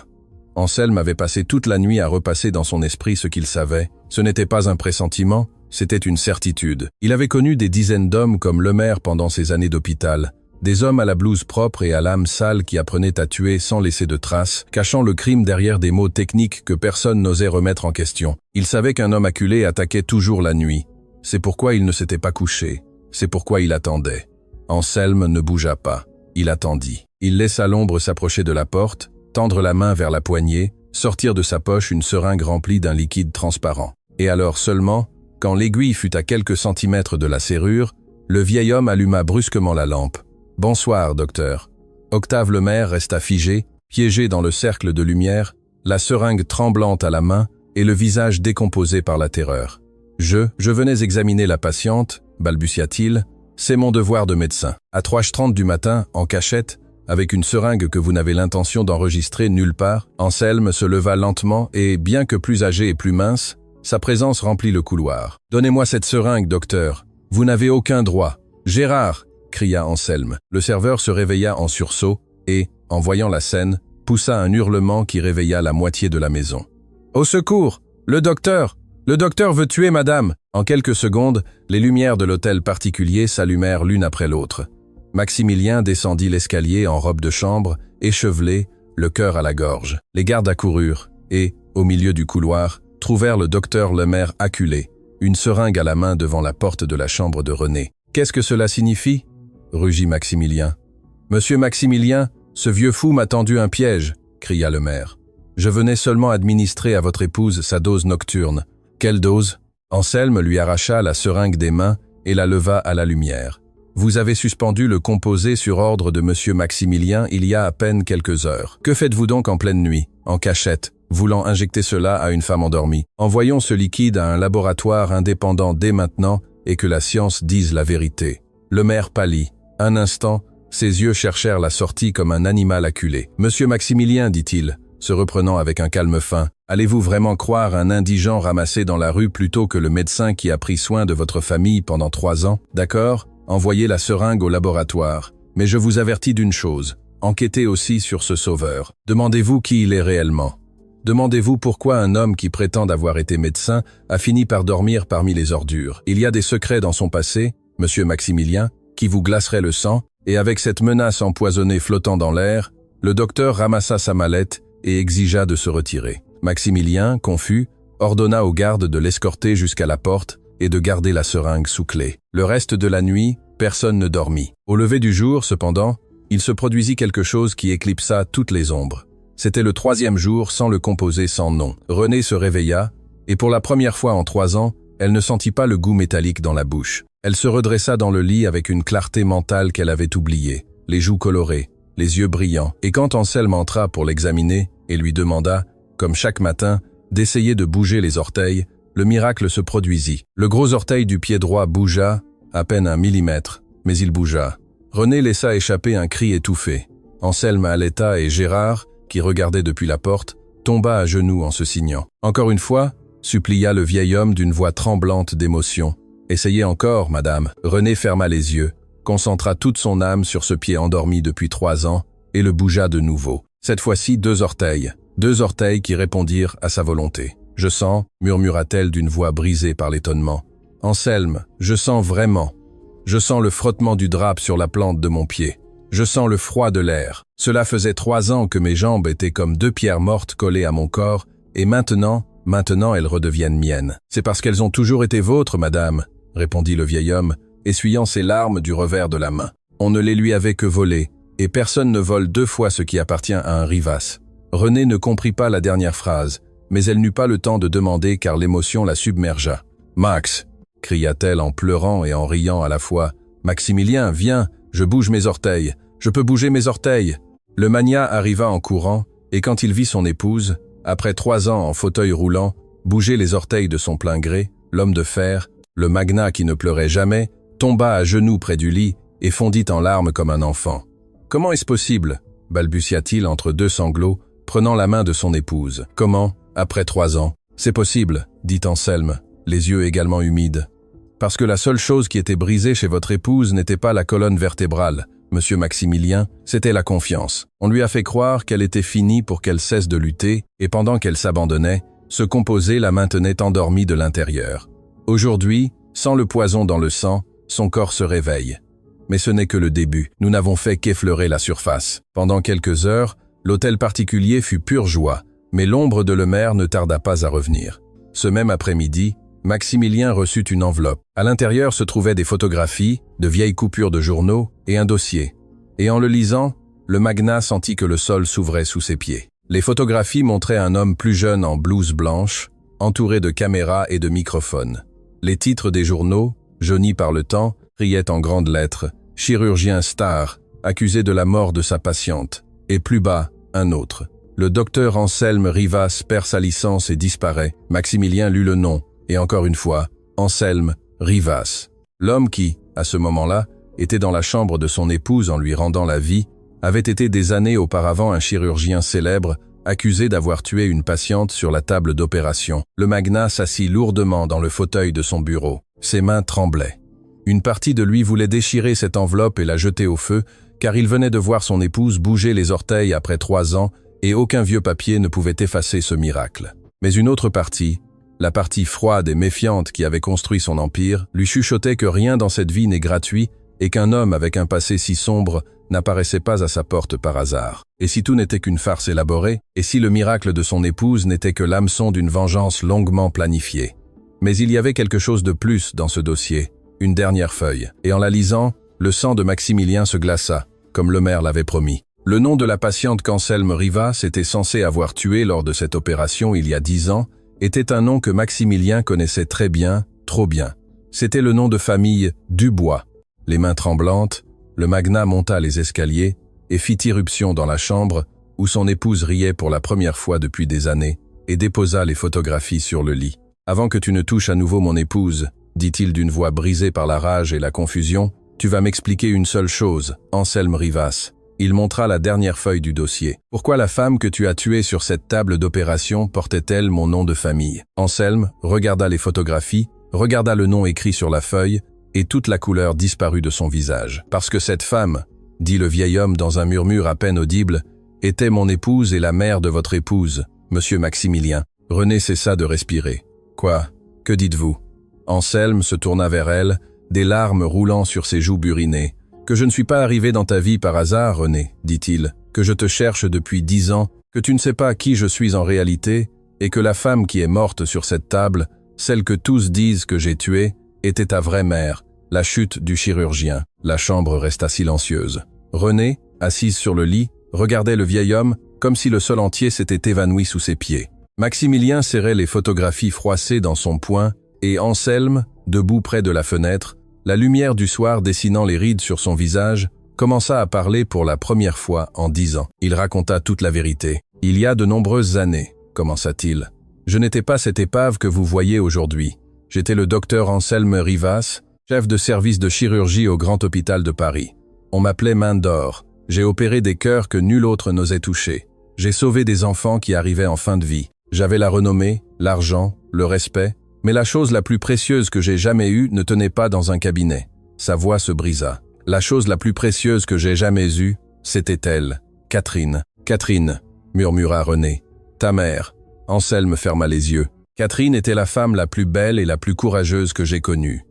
Anselme avait passé toute la nuit à repasser dans son esprit ce qu'il savait. Ce n'était pas un pressentiment, c'était une certitude. Il avait connu des dizaines d'hommes comme Lemaire pendant ses années d'hôpital. Des hommes à la blouse propre et à l'âme sale qui apprenaient à tuer sans laisser de traces, cachant le crime derrière des mots techniques que personne n'osait remettre en question. Il savait qu'un homme acculé attaquait toujours la nuit. C'est pourquoi il ne s'était pas couché. C'est pourquoi il attendait. Anselme ne bougea pas. Il attendit. Il laissa l'ombre s'approcher de la porte, tendre la main vers la poignée, sortir de sa poche une seringue remplie d'un liquide transparent. Et alors seulement, quand l'aiguille fut à quelques centimètres de la serrure, le vieil homme alluma brusquement la lampe. « Bonsoir, docteur. » Octave Lemaire resta figé, piégé dans le cercle de lumière, la seringue tremblante à la main et le visage décomposé par la terreur. « Je venais examiner la patiente, » balbutia-t-il, « c'est mon devoir de médecin. » À 3h30 du matin, en cachette, avec une seringue que vous n'avez l'intention d'enregistrer nulle part, Anselme se leva lentement et, bien que plus âgé et plus mince, sa présence remplit le couloir. « Donnez-moi cette seringue, docteur. Vous n'avez aucun droit. »« Gérard !» cria Anselme. Le serveur se réveilla en sursaut et, en voyant la scène, poussa un hurlement qui réveilla la moitié de la maison. « Au secours! Le docteur! Le docteur veut tuer madame !» En quelques secondes, les lumières de l'hôtel particulier s'allumèrent l'une après l'autre. Maximilien descendit l'escalier en robe de chambre, échevelé, le cœur à la gorge. Les gardes accoururent et, au milieu du couloir, trouvèrent le docteur Lemaire acculé, une seringue à la main devant la porte de la chambre de René. « Qu'est-ce que cela signifie ?» rugit Maximilien. « Monsieur Maximilien, ce vieux fou m'a tendu un piège !» cria Lemaire. « Je venais seulement administrer à votre épouse sa dose nocturne. »« Quelle dose ?» Anselme lui arracha la seringue des mains et la leva à la lumière. « Vous avez suspendu le composé sur ordre de monsieur Maximilien il y a à peine quelques heures. Que faites-vous donc en pleine nuit, en cachette, voulant injecter cela à une femme endormie? Envoyons ce liquide à un laboratoire indépendant dès maintenant et que la science dise la vérité. » Lemaire pâlit. Un instant, ses yeux cherchèrent la sortie comme un animal acculé. « Monsieur Maximilien, dit-il, se reprenant avec un calme fin, allez-vous vraiment croire un indigent ramassé dans la rue plutôt que le médecin qui a pris soin de votre famille pendant 3 ans? D'accord, envoyez la seringue au laboratoire. Mais je vous avertis d'une chose, enquêtez aussi sur ce sauveur. Demandez-vous qui il est réellement. Demandez-vous pourquoi un homme qui prétend avoir été médecin a fini par dormir parmi les ordures. Il y a des secrets dans son passé, monsieur Maximilien, qui vous glacerait le sang, et avec cette menace empoisonnée flottant dans l'air, le docteur ramassa sa mallette et exigea de se retirer. Maximilien, confus, ordonna aux gardes de l'escorter jusqu'à la porte et de garder la seringue sous clé. Le reste de la nuit, personne ne dormit. Au lever du jour, cependant, il se produisit quelque chose qui éclipsa toutes les ombres. C'était le 3e jour sans le composé sans nom. René se réveilla, et pour la première fois en 3 ans, elle ne sentit pas le goût métallique dans la bouche. Elle se redressa dans le lit avec une clarté mentale qu'elle avait oubliée, les joues colorées, les yeux brillants, et quand Anselme entra pour l'examiner et lui demanda, comme chaque matin, d'essayer de bouger les orteils, le miracle se produisit. Le gros orteil du pied droit bougea, à peine 1 millimètre, mais il bougea. René laissa échapper un cri étouffé. Anselme allaita et Gérard, qui regardait depuis la porte, tomba à genoux en se signant. Encore une fois, supplia le vieil homme d'une voix tremblante d'émotion. « Essayez encore, madame. » René ferma les yeux, concentra toute son âme sur ce pied endormi depuis 3 ans et le bougea de nouveau. Cette fois-ci 2 orteils. 2 orteils qui répondirent à sa volonté. « Je sens, » murmura-t-elle d'une voix brisée par l'étonnement. « Anselme, je sens vraiment. Je sens le frottement du drap sur la plante de mon pied. Je sens le froid de l'air. Cela faisait 3 ans que mes jambes étaient comme 2 pierres mortes collées à mon corps, et maintenant elles redeviennent miennes. C'est parce qu'elles ont toujours été vôtres, madame, répondit le vieil homme, essuyant ses larmes du revers de la main. On ne les lui avait que volées, et personne ne vole 2 fois ce qui appartient à un rivasse. René ne comprit pas la dernière phrase, mais elle n'eut pas le temps de demander car l'émotion la submergea. « Max !» cria-t-elle en pleurant et en riant à la fois. « Maximilien, viens, je bouge mes orteils. Je peux bouger mes orteils. » Le magnat arriva en courant, et quand il vit son épouse, après 3 ans en fauteuil roulant, bouger les orteils de son plein gré, l'homme de fer, le magnat qui ne pleurait jamais, tomba à genoux près du lit et fondit en larmes comme un enfant. « Comment est-ce possible ?» balbutia-t-il entre deux sanglots, prenant la main de son épouse. « Comment, après 3 ans ?»« C'est possible, » dit Anselme, les yeux également humides. « Parce que la seule chose qui était brisée chez votre épouse n'était pas la colonne vertébrale, Monsieur Maximilien, c'était la confiance. On lui a fait croire qu'elle était finie pour qu'elle cesse de lutter, et pendant qu'elle s'abandonnait, ce composé la maintenait endormie de l'intérieur. Aujourd'hui, sans le poison dans le sang, son corps se réveille. Mais ce n'est que le début, nous n'avons fait qu'effleurer la surface. Pendant quelques heures, l'hôtel particulier fut pure joie, mais l'ombre de Lemaire ne tarda pas à revenir. Ce même après-midi, Maximilien reçut une enveloppe. À l'intérieur se trouvaient des photographies, de vieilles coupures de journaux et un dossier. Et en le lisant, le magnat sentit que le sol s'ouvrait sous ses pieds. Les photographies montraient un homme plus jeune en blouse blanche, entouré de caméras et de microphones. Les titres des journaux, jaunis par le temps, criaient en grandes lettres « Chirurgien star, accusé de la mort de sa patiente » et plus bas, un autre. Le docteur Anselme Rivas perd sa licence et disparaît. Maximilien lut le nom, et encore une fois, Anselme Rivas. L'homme qui, à ce moment-là, était dans la chambre de son épouse en lui rendant la vie, avait été des années auparavant un chirurgien célèbre, accusé d'avoir tué une patiente sur la table d'opération. Le magnat s'assit lourdement dans le fauteuil de son bureau. Ses mains tremblaient. Une partie de lui voulait déchirer cette enveloppe et la jeter au feu, car il venait de voir son épouse bouger les orteils après 3 ans, et aucun vieux papier ne pouvait effacer ce miracle. Mais une autre partie, la partie froide et méfiante qui avait construit son empire, lui chuchotait que rien dans cette vie n'est gratuit et qu'un homme avec un passé si sombre n'apparaissait pas à sa porte par hasard. Et si tout n'était qu'une farce élaborée, et si le miracle de son épouse n'était que l'hameçon d'une vengeance longuement planifiée. Mais il y avait quelque chose de plus dans ce dossier, une dernière feuille, et en la lisant, le sang de Maximilien se glaça, comme Lemaire l'avait promis. Le nom de la patiente qu'Anselme Rivas était censé avoir tuée lors de cette opération il y a 10 ans, était un nom que Maximilien connaissait très bien, trop bien. C'était le nom de famille Dubois. Les mains tremblantes, le magnat monta les escaliers et fit irruption dans la chambre où son épouse riait pour la première fois depuis des années et déposa les photographies sur le lit. « Avant que tu ne touches à nouveau mon épouse, dit-il d'une voix brisée par la rage et la confusion, tu vas m'expliquer une seule chose, Anselme Rivas. » Il montra la dernière feuille du dossier. « Pourquoi la femme que tu as tuée sur cette table d'opération portait-elle mon nom de famille ?» Anselme regarda les photographies, regarda le nom écrit sur la feuille, et toute la couleur disparut de son visage. « Parce que cette femme, dit le vieil homme dans un murmure à peine audible, était mon épouse et la mère de votre épouse, Monsieur Maximilien. » René cessa de respirer. « Quoi? Que dites-vous » Anselme se tourna vers elle, des larmes roulant sur ses joues burinées. « Que je ne suis pas arrivé dans ta vie par hasard, René, dit-il, que je te cherche depuis 10 ans, que tu ne sais pas qui je suis en réalité, et que la femme qui est morte sur cette table, celle que tous disent que j'ai tuée, était ta vraie mère, la chute du chirurgien. » La chambre resta silencieuse. René, assise sur le lit, regardait le vieil homme comme si le sol entier s'était évanoui sous ses pieds. Maximilien serrait les photographies froissées dans son poing, et Anselme, debout près de la fenêtre, la lumière du soir dessinant les rides sur son visage, commença à parler pour la première fois en 10 ans. Il raconta toute la vérité. « Il y a de nombreuses années, commença-t-il. Je n'étais pas cette épave que vous voyez aujourd'hui. J'étais le docteur Anselme Rivas, chef de service de chirurgie au Grand Hôpital de Paris. On m'appelait Main d'Or. J'ai opéré des cœurs que nul autre n'osait toucher. J'ai sauvé des enfants qui arrivaient en fin de vie. J'avais la renommée, l'argent, le respect, mais la chose la plus précieuse que j'ai jamais eue ne tenait pas dans un cabinet. » Sa voix se brisa. « La chose la plus précieuse que j'ai jamais eue, c'était elle, Catherine. »« Catherine, » murmura René. « Ta mère. » Anselme ferma les yeux. « Catherine était la femme la plus belle et la plus courageuse que j'ai connue.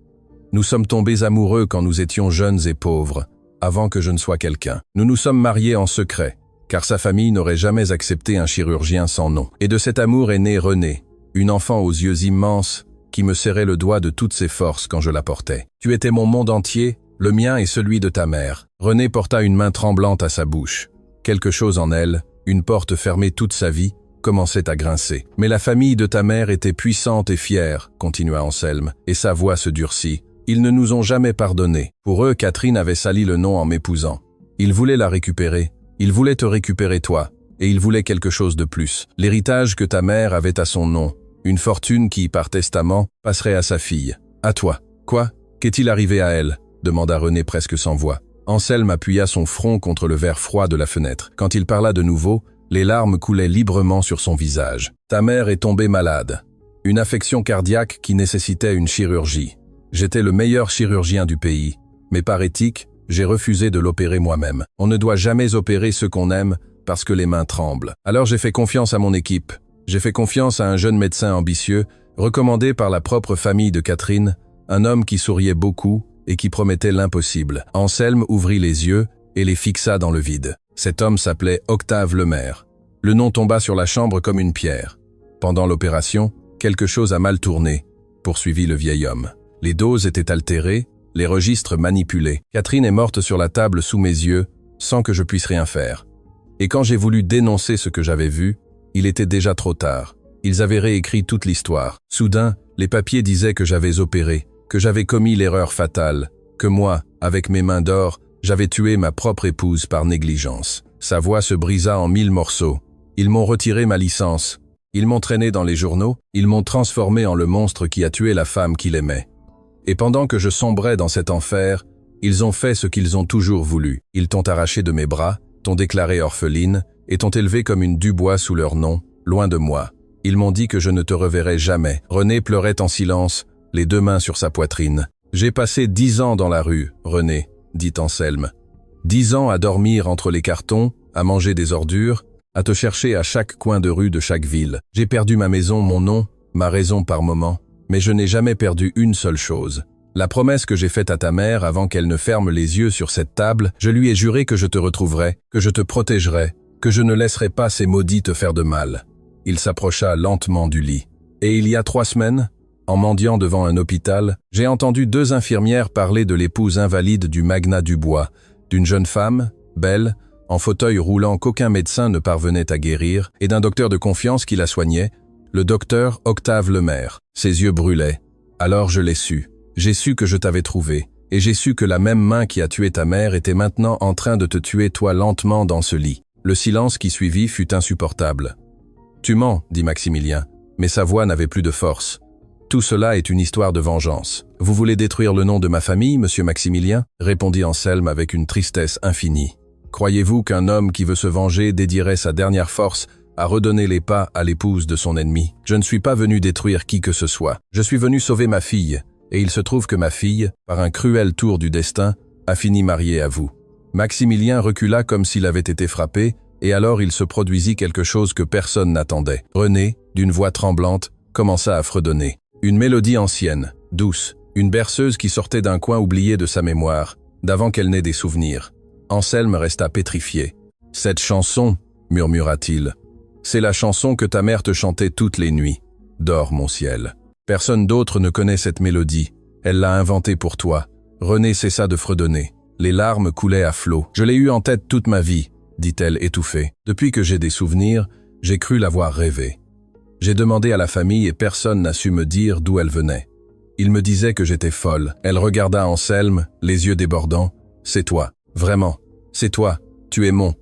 Nous sommes tombés amoureux quand nous étions jeunes et pauvres, avant que je ne sois quelqu'un. Nous nous sommes mariés en secret, car sa famille n'aurait jamais accepté un chirurgien sans nom. Et de cet amour est né René, une enfant aux yeux immenses, qui me serrait le doigt de toutes ses forces quand je la portais. Tu étais mon monde entier, le mien et celui de ta mère. » René porta une main tremblante à sa bouche. Quelque chose en elle, une porte fermée toute sa vie, commençait à grincer. « Mais la famille de ta mère était puissante et fière, » continua Anselme, et sa voix se durcit. « Ils ne nous ont jamais pardonné. Pour eux, Catherine avait sali le nom en m'épousant. Ils voulaient la récupérer. Ils voulaient te récupérer toi. Et ils voulaient quelque chose de plus. L'héritage que ta mère avait à son nom. Une fortune qui, par testament, passerait à sa fille. À toi. Quoi? Qu'est-il arrivé à elle? Demanda René presque sans voix. Anselme appuya son front contre le verre froid de la fenêtre. Quand il parla de nouveau, les larmes coulaient librement sur son visage. Ta mère est tombée malade. Une affection cardiaque qui nécessitait une chirurgie. J'étais le meilleur chirurgien du pays, mais par éthique, j'ai refusé de l'opérer moi-même. On ne doit jamais opérer ceux qu'on aime parce que les mains tremblent. Alors j'ai fait confiance à mon équipe. J'ai fait confiance à un jeune médecin ambitieux, recommandé par la propre famille de Catherine, un homme qui souriait beaucoup et qui promettait l'impossible. Anselme ouvrit les yeux et les fixa dans le vide. Cet homme s'appelait Octave Lemaire. Le nom tomba sur la chambre comme une pierre. Pendant l'opération, quelque chose a mal tourné, poursuivit le vieil homme. Les doses étaient altérées, les registres manipulés. Catherine est morte sur la table sous mes yeux, sans que je puisse rien faire. Et quand j'ai voulu dénoncer ce que j'avais vu, il était déjà trop tard. Ils avaient réécrit toute l'histoire. Soudain, les papiers disaient que j'avais opéré, que j'avais commis l'erreur fatale, que moi, avec mes mains d'or, j'avais tué ma propre épouse par négligence. Sa voix se brisa en 1000 morceaux. Ils m'ont retiré ma licence. Ils m'ont traîné dans les journaux. Ils m'ont transformé en le monstre qui a tué la femme qu'il aimait. Et pendant que je sombrais dans cet enfer, ils ont fait ce qu'ils ont toujours voulu. Ils t'ont arraché de mes bras, t'ont déclaré orpheline, et t'ont élevé comme une Dubois sous leur nom, loin de moi. Ils m'ont dit que je ne te reverrai jamais. René pleurait en silence, les deux mains sur sa poitrine. J'ai passé 10 ans dans la rue, René, dit Anselme. 10 ans à dormir entre les cartons, à manger des ordures, à te chercher à chaque coin de rue de chaque ville. J'ai perdu ma maison, mon nom, ma raison par moment, mais je n'ai jamais perdu une seule chose. La promesse que j'ai faite à ta mère avant qu'elle ne ferme les yeux sur cette table, je lui ai juré que je te retrouverai, que je te protégerai, que je ne laisserai pas ces maudits te faire de mal. Il s'approcha lentement du lit. Et il y a 3 semaines, en mendiant devant un hôpital, j'ai entendu 2 infirmières parler de l'épouse invalide du magnat Dubois, d'une jeune femme, belle, en fauteuil roulant qu'aucun médecin ne parvenait à guérir, et d'un docteur de confiance qui la soignait, le docteur Octave Lemaire. Ses yeux brûlaient. Alors je l'ai su. J'ai su que je t'avais trouvé, et j'ai su que la même main qui a tué ta mère était maintenant en train de te tuer toi lentement dans ce lit. Le silence qui suivit fut insupportable. Tu mens, dit Maximilien, mais sa voix n'avait plus de force. Tout cela est une histoire de vengeance. Vous voulez détruire le nom de ma famille, monsieur Maximilien? Répondit Anselme avec une tristesse infinie. Croyez-vous qu'un homme qui veut se venger dédierait sa dernière force à redonner les pas à l'épouse de son ennemi? Je ne suis pas venu détruire qui que ce soit. Je suis venu sauver ma fille, et il se trouve que ma fille, par un cruel tour du destin, a fini mariée à vous. Maximilien recula comme s'il avait été frappé, et alors il se produisit quelque chose que personne n'attendait. René, d'une voix tremblante, commença à fredonner. Une mélodie ancienne, douce, une berceuse qui sortait d'un coin oublié de sa mémoire, d'avant qu'elle n'ait des souvenirs. Anselme resta pétrifié. « Cette chanson, murmura-t-il, c'est la chanson que ta mère te chantait toutes les nuits. Dors, mon ciel. Personne d'autre ne connaît cette mélodie. Elle l'a inventée pour toi. » René cessa de fredonner. Les larmes coulaient à flots. « Je l'ai eue en tête toute ma vie, » dit-elle étouffée. « Depuis que j'ai des souvenirs, j'ai cru l'avoir rêvée. J'ai demandé à la famille et personne n'a su me dire d'où elle venait. Ils me disaient que j'étais folle. » Elle regarda Anselme, les yeux débordants. « C'est toi, vraiment, c'est toi, tu es mon. »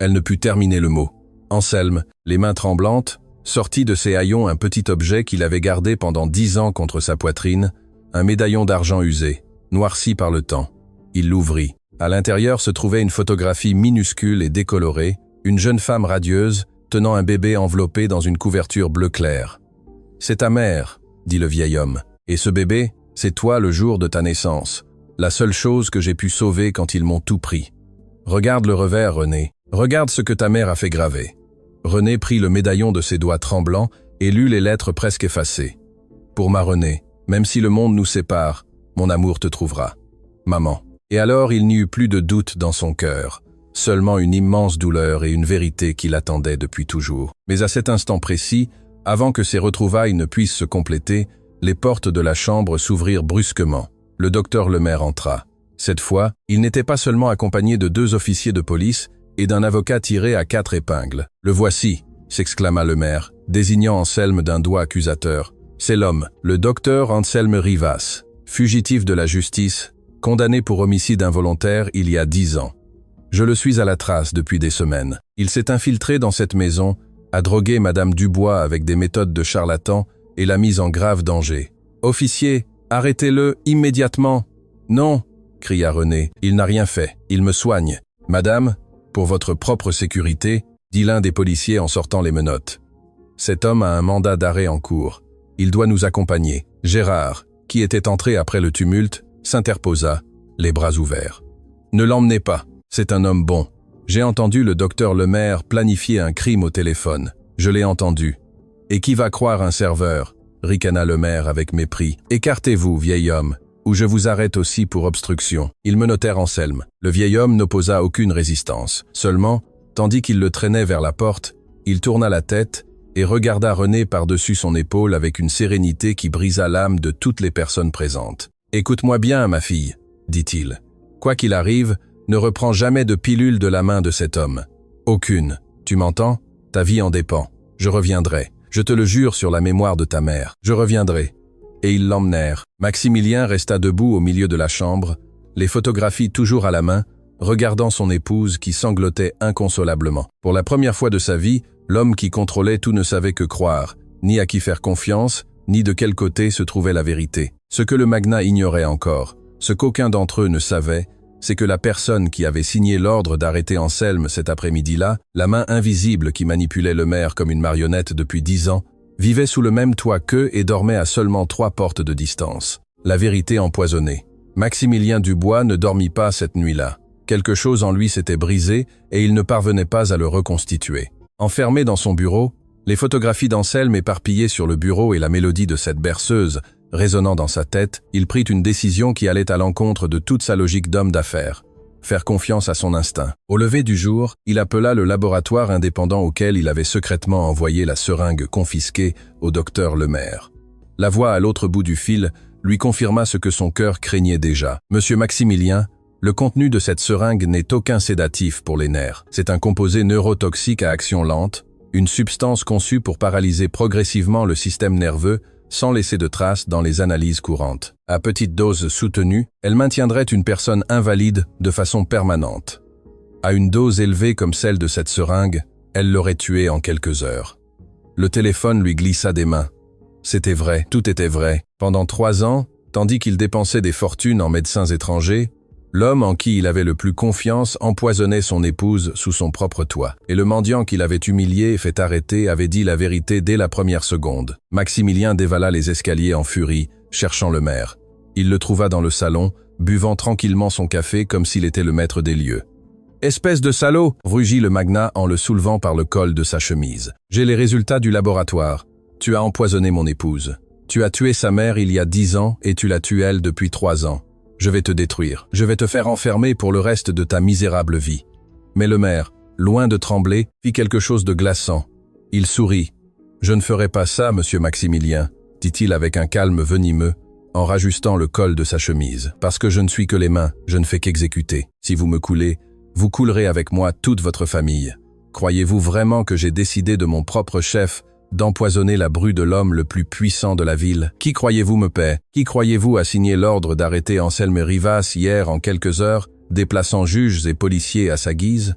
Elle ne put terminer le mot. Anselme, les mains tremblantes, sortit de ses haillons un petit objet qu'il avait gardé pendant 10 ans contre sa poitrine, un médaillon d'argent usé, noirci par le temps. Il l'ouvrit. À l'intérieur se trouvait une photographie minuscule et décolorée, une jeune femme radieuse, tenant un bébé enveloppé dans une couverture bleu clair. « C'est ta mère, » dit le vieil homme. « Et ce bébé, c'est toi le jour de ta naissance. La seule chose que j'ai pu sauver quand ils m'ont tout pris. Regarde le revers, René. Regarde ce que ta mère a fait graver. » René prit le médaillon de ses doigts tremblants et lut les lettres presque effacées. « Pour ma René, même si le monde nous sépare, mon amour te trouvera. Maman. » Et alors il n'y eut plus de doute dans son cœur. Seulement une immense douleur et une vérité qui l'attendait depuis toujours. Mais à cet instant précis, avant que ces retrouvailles ne puissent se compléter, les portes de la chambre s'ouvrirent brusquement. Le docteur Lemaire entra. Cette fois, il n'était pas seulement accompagné de 2 officiers de police et d'un avocat tiré à 4 épingles. « Le voici !» s'exclama Lemaire, désignant Anselme d'un doigt accusateur. « C'est l'homme, le docteur Anselme Rivas, fugitif de la justice, condamné pour homicide involontaire il y a 10 ans. Je le suis à la trace depuis des semaines. Il s'est infiltré dans cette maison, a drogué Madame Dubois avec des méthodes de charlatan et l'a mise en grave danger. « Officier, arrêtez-le immédiatement !»« Non !» cria René, « il n'a rien fait, il me soigne. »« Madame, pour votre propre sécurité, » dit l'un des policiers en sortant les menottes. « Cet homme a un mandat d'arrêt en cours. Il doit nous accompagner. » Gérard, qui était entré après le tumulte, s'interposa, les bras ouverts. « Ne l'emmenez pas, c'est un homme bon. J'ai entendu le docteur Lemaire planifier un crime au téléphone. Je l'ai entendu. Et qui va croire un serveur ?» ricana Lemaire avec mépris. « Écartez-vous, vieil homme, ou je vous arrête aussi pour obstruction. » Ils menottèrent Anselme. Le vieil homme n'opposa aucune résistance. Seulement, tandis qu'il le traînait vers la porte, il tourna la tête et regarda René par-dessus son épaule avec une sérénité qui brisa l'âme de toutes les personnes présentes. « Écoute-moi bien, ma fille, » dit-il. « Quoi qu'il arrive, ne reprends jamais de pilule de la main de cet homme. Aucune. Tu m'entends? Ta vie en dépend. Je reviendrai. Je te le jure sur la mémoire de ta mère. Je reviendrai. » Et ils l'emmenèrent. Maximilien resta debout au milieu de la chambre, les photographies toujours à la main, regardant son épouse qui sanglotait inconsolablement. Pour la première fois de sa vie, l'homme qui contrôlait tout ne savait que croire, ni à qui faire confiance, ni de quel côté se trouvait la vérité. Ce que le magnat ignorait encore, ce qu'aucun d'entre eux ne savait, c'est que la personne qui avait signé l'ordre d'arrêter Anselme cet après-midi-là, la main invisible qui manipulait le maire comme une marionnette depuis 10 ans, vivait sous le même toit qu'eux et dormait à seulement 3 portes de distance. La vérité empoisonnée. Maximilien Dubois ne dormit pas cette nuit-là. Quelque chose en lui s'était brisé et il ne parvenait pas à le reconstituer. Enfermé dans son bureau, les photographies d'Anselme éparpillées sur le bureau et la mélodie de cette berceuse résonnant dans sa tête, il prit une décision qui allait à l'encontre de toute sa logique d'homme d'affaires. Faire confiance à son instinct. Au lever du jour, il appela le laboratoire indépendant auquel il avait secrètement envoyé la seringue confisquée au docteur Lemaire. La voix à l'autre bout du fil lui confirma ce que son cœur craignait déjà. « Monsieur Maximilien, le contenu de cette seringue n'est aucun sédatif pour les nerfs. C'est un composé neurotoxique à action lente, une substance conçue pour paralyser progressivement le système nerveux sans laisser de traces dans les analyses courantes. À petite dose soutenue, elle maintiendrait une personne invalide de façon permanente. À une dose élevée comme celle de cette seringue, elle l'aurait tué en quelques heures. » Le téléphone lui glissa des mains. C'était vrai, tout était vrai. Pendant 3 ans, tandis qu'il dépensait des fortunes en médecins étrangers, l'homme en qui il avait le plus confiance empoisonnait son épouse sous son propre toit. Et le mendiant qu'il avait humilié et fait arrêter avait dit la vérité dès la première seconde. Maximilien dévala les escaliers en furie, cherchant le maire. Il le trouva dans le salon, buvant tranquillement son café comme s'il était le maître des lieux. « Espèce de salaud !» rugit le magnat en le soulevant par le col de sa chemise. « J'ai les résultats du laboratoire. Tu as empoisonné mon épouse. Tu as tué sa mère il y a 10 ans et tu l'as tuée elle depuis 3 ans. Je vais te détruire. Je vais te faire enfermer pour le reste de ta misérable vie. » Mais le maire, loin de trembler, fit quelque chose de glaçant. Il sourit. « Je ne ferai pas ça, monsieur Maximilien, » dit-il avec un calme venimeux, en rajustant le col de sa chemise. « Parce que je ne suis que les mains, je ne fais qu'exécuter. Si vous me coulez, vous coulerez avec moi toute votre famille. Croyez-vous vraiment que j'ai décidé de mon propre chef d'empoisonner la bru de l'homme le plus puissant de la ville? Qui croyez-vous me paie? Qui croyez-vous a signé l'ordre d'arrêter Anselme Rivas hier en quelques heures, déplaçant juges et policiers à sa guise? »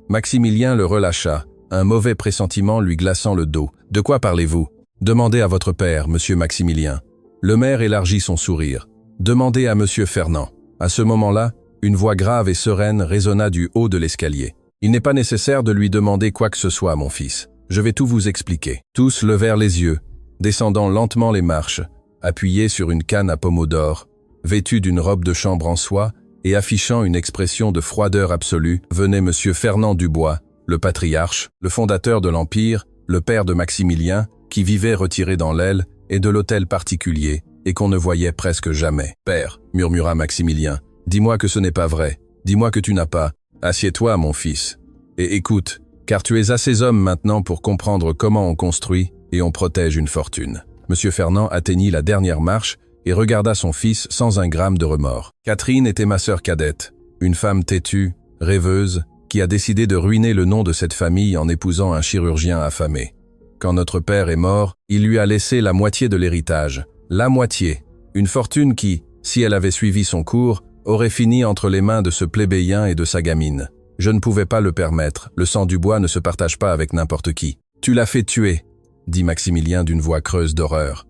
Maximilien le relâcha, un mauvais pressentiment lui glaçant le dos. « De quoi parlez-vous? Demandez à votre père, monsieur Maximilien. » Le maire élargit son sourire. « Demandez à monsieur Fernand. » À ce moment-là, une voix grave et sereine résonna du haut de l'escalier. « Il n'est pas nécessaire de lui demander quoi que ce soit, mon fils. Je vais tout vous expliquer. » Tous levèrent les yeux, descendant lentement les marches, appuyés sur une canne à pommeau d'or, vêtu d'une robe de chambre en soie et affichant une expression de froideur absolue, venait monsieur Fernand Dubois, le patriarche, le fondateur de l'Empire, le père de Maximilien, qui vivait retiré dans l'aile et de l'hôtel particulier, et qu'on ne voyait presque jamais. « Père, » murmura Maximilien, « dis-moi que ce n'est pas vrai. Dis-moi que tu n'as pas. Assieds-toi, mon fils. Et écoute, car tu es assez homme maintenant pour comprendre comment on construit et on protège une fortune. » Monsieur Fernand atteignit la dernière marche et regarda son fils sans un gramme de remords. Catherine était ma sœur cadette, une femme têtue, rêveuse, qui a décidé de ruiner le nom de cette famille en épousant un chirurgien affamé. Quand notre père est mort, il lui a laissé la moitié de l'héritage. La moitié. Une fortune qui, si elle avait suivi son cours, aurait fini entre les mains de ce plébéien et de sa gamine. Je ne pouvais pas le permettre, le sang du bois ne se partage pas avec n'importe qui. « Tu l'as fait tuer », dit Maximilien d'une voix creuse d'horreur.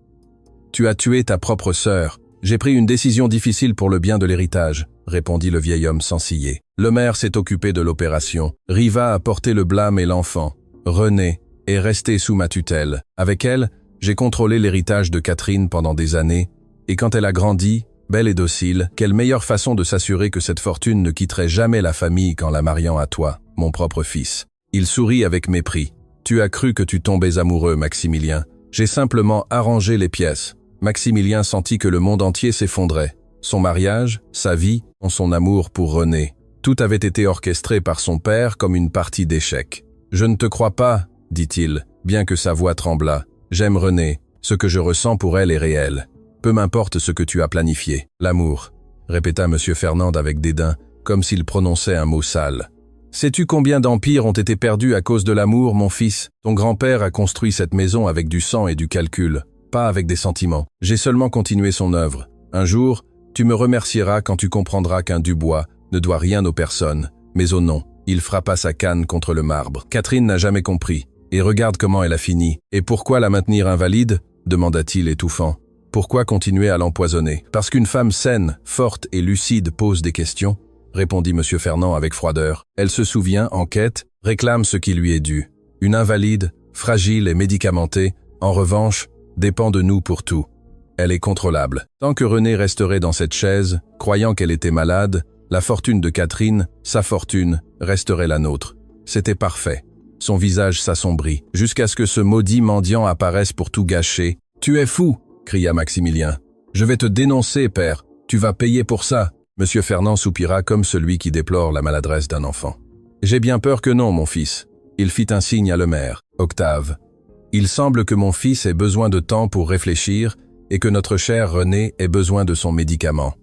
Tu as tué ta propre sœur. J'ai pris une décision difficile pour le bien de l'héritage, répondit le vieil homme sans ciller. Le maire s'est occupé de l'opération. Riva a porté le blâme et l'enfant. Renée est restée sous ma tutelle. Avec elle, j'ai contrôlé l'héritage de Catherine pendant des années, et quand elle a grandi, belle et docile, quelle meilleure façon de s'assurer que cette fortune ne quitterait jamais la famille qu'en la mariant à toi, mon propre fils. Il sourit avec mépris. Tu as cru que tu tombais amoureux, Maximilien. J'ai simplement arrangé les pièces. Maximilien sentit que le monde entier s'effondrait. Son mariage, sa vie, son amour pour Renée. Tout avait été orchestré par son père comme une partie d'échecs. « Je ne te crois pas, dit-il, bien que sa voix tremblât. J'aime Renée, ce que je ressens pour elle est réel. Peu m'importe ce que tu as planifié. L'amour, répéta M. Fernand avec dédain, comme s'il prononçait un mot sale. Sais-tu combien d'empires ont été perdus à cause de l'amour, mon fils? Ton grand-père a construit cette maison avec du sang et du calcul, pas avec des sentiments. J'ai seulement continué son œuvre. Un jour, tu me remercieras quand tu comprendras qu'un Dubois ne doit rien aux personnes, mais au nom. Il frappa sa canne contre le marbre. Catherine n'a jamais compris. Et regarde comment elle a fini. Et pourquoi la maintenir invalide? Demanda-t-il étouffant. Pourquoi continuer à l'empoisonner? Parce qu'une femme saine, forte et lucide pose des questions, répondit M. Fernand avec froideur. Elle se souvient, enquête, réclame ce qui lui est dû. Une invalide, fragile et médicamentée, en revanche, dépend de nous pour tout. Elle est contrôlable. Tant que Renée resterait dans cette chaise, croyant qu'elle était malade, la fortune de Catherine, sa fortune, resterait la nôtre. C'était parfait. Son visage s'assombrit, jusqu'à ce que ce maudit mendiant apparaisse pour tout gâcher. « Tu es fou !» cria Maximilien. « Je vais te dénoncer, père. Tu vas payer pour ça. » M. Fernand soupira comme celui qui déplore la maladresse d'un enfant. « J'ai bien peur que non, mon fils. » Il fit un signe à Lemaire. « Octave, il semble que mon fils ait besoin de temps pour réfléchir et que notre chère Renée ait besoin de son médicament. »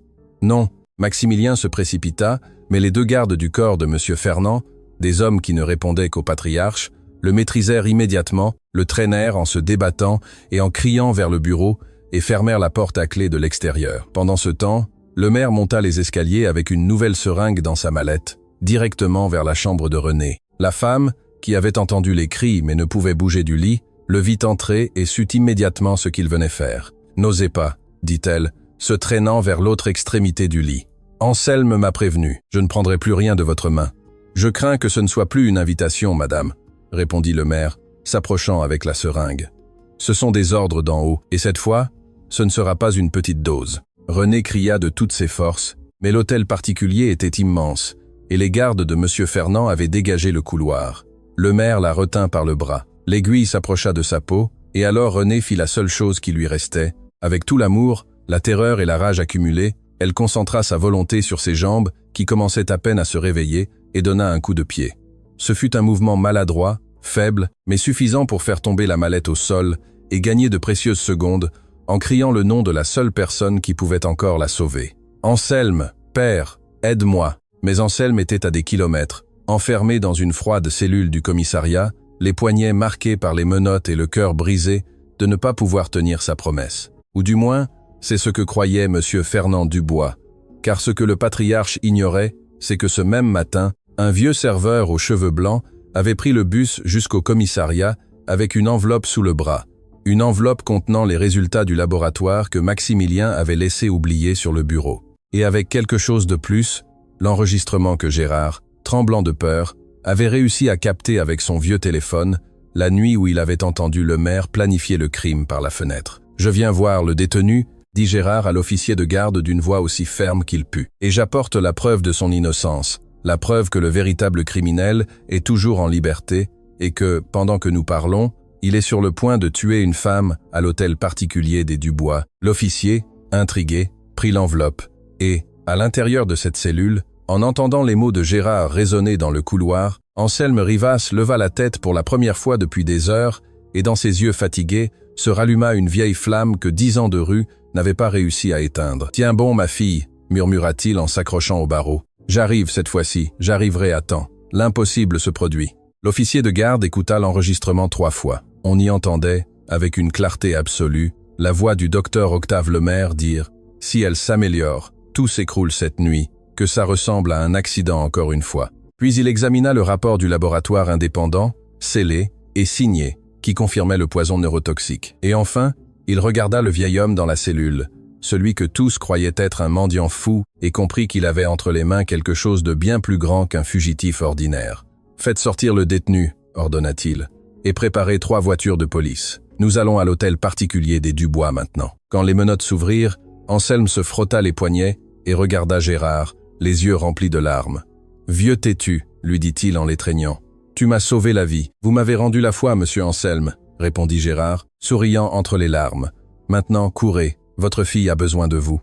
Non. Maximilien se précipita, mais les deux gardes du corps de M. Fernand, des hommes qui ne répondaient qu'au patriarche, le maîtrisèrent immédiatement, le traînèrent en se débattant et en criant vers le bureau et fermèrent la porte à clé de l'extérieur. Pendant ce temps, le maire monta les escaliers avec une nouvelle seringue dans sa mallette, directement vers la chambre de Renée. La femme, qui avait entendu les cris mais ne pouvait bouger du lit, le vit entrer et sut immédiatement ce qu'il venait faire. « N'osez pas, dit-elle, se traînant vers l'autre extrémité du lit. Anselme m'a prévenu, je ne prendrai plus rien de votre main. Je crains que ce ne soit plus une invitation, madame, répondit le maire, s'approchant avec la seringue. Ce sont des ordres d'en haut, et cette fois, ce ne sera pas une petite dose. Renée cria de toutes ses forces, mais l'hôtel particulier était immense, et les gardes de M. Fernand avaient dégagé le couloir. Le maire la retint par le bras. L'aiguille s'approcha de sa peau, et alors Renée fit la seule chose qui lui restait. Avec tout l'amour, la terreur et la rage accumulées, elle concentra sa volonté sur ses jambes, qui commençaient à peine à se réveiller, et donna un coup de pied. Ce fut un mouvement maladroit, faible, mais suffisant pour faire tomber la mallette au sol et gagner de précieuses secondes en criant le nom de la seule personne qui pouvait encore la sauver. « Anselme, père, aide-moi » Mais Anselme était à des kilomètres, enfermé dans une froide cellule du commissariat, les poignets marqués par les menottes et le cœur brisé de ne pas pouvoir tenir sa promesse. Ou du moins, c'est ce que croyait M. Fernand Dubois, car ce que le patriarche ignorait, c'est que ce même matin, un vieux serveur aux cheveux blancs avait pris le bus jusqu'au commissariat avec une enveloppe sous le bras, une enveloppe contenant les résultats du laboratoire que Maximilien avait laissé oublier sur le bureau. Et avec quelque chose de plus, l'enregistrement que Gérard, tremblant de peur, avait réussi à capter avec son vieux téléphone la nuit où il avait entendu le maire planifier le crime par la fenêtre. « Je viens voir le détenu », dit Gérard à l'officier de garde d'une voix aussi ferme qu'il put. « Et j'apporte la preuve de son innocence, la preuve que le véritable criminel est toujours en liberté et que, pendant que nous parlons, il est sur le point de tuer une femme à l'hôtel particulier des Dubois. » L'officier, intrigué, prit l'enveloppe et, à l'intérieur de cette cellule, en entendant les mots de Gérard résonner dans le couloir, Anselme Rivas leva la tête pour la première fois depuis des heures et dans ses yeux fatigués se ralluma une vieille flamme que 10 ans de rue n'avaient pas réussi à éteindre. « Tiens bon, ma fille, murmura-t-il en s'accrochant au barreau. J'arrive cette fois-ci, j'arriverai à temps. L'impossible se produit. » L'officier de garde écouta l'enregistrement 3 fois. On y entendait, avec une clarté absolue, la voix du docteur Octave Lemaire dire « Si elle s'améliore, tout s'écroule cette nuit, que ça ressemble à un accident encore une fois. » Puis il examina le rapport du laboratoire indépendant, scellé et signé, qui confirmait le poison neurotoxique. Et enfin, Il regarda le vieil homme dans la cellule, celui que tous croyaient être un mendiant fou, et comprit qu'il avait entre les mains quelque chose de bien plus grand qu'un fugitif ordinaire. « Faites sortir le détenu », ordonna-t-il, « et préparez 3 voitures de police. Nous allons à l'hôtel particulier des Dubois maintenant. » Quand les menottes s'ouvrirent, Anselme se frotta les poignets et regarda Gérard, les yeux remplis de larmes. « Vieux têtu », lui dit-il en l'étreignant. « Tu m'as sauvé la vie. Vous m'avez rendu la foi, monsieur Anselme, » répondit Gérard, souriant entre les larmes. « Maintenant, courez, votre fille a besoin de vous. »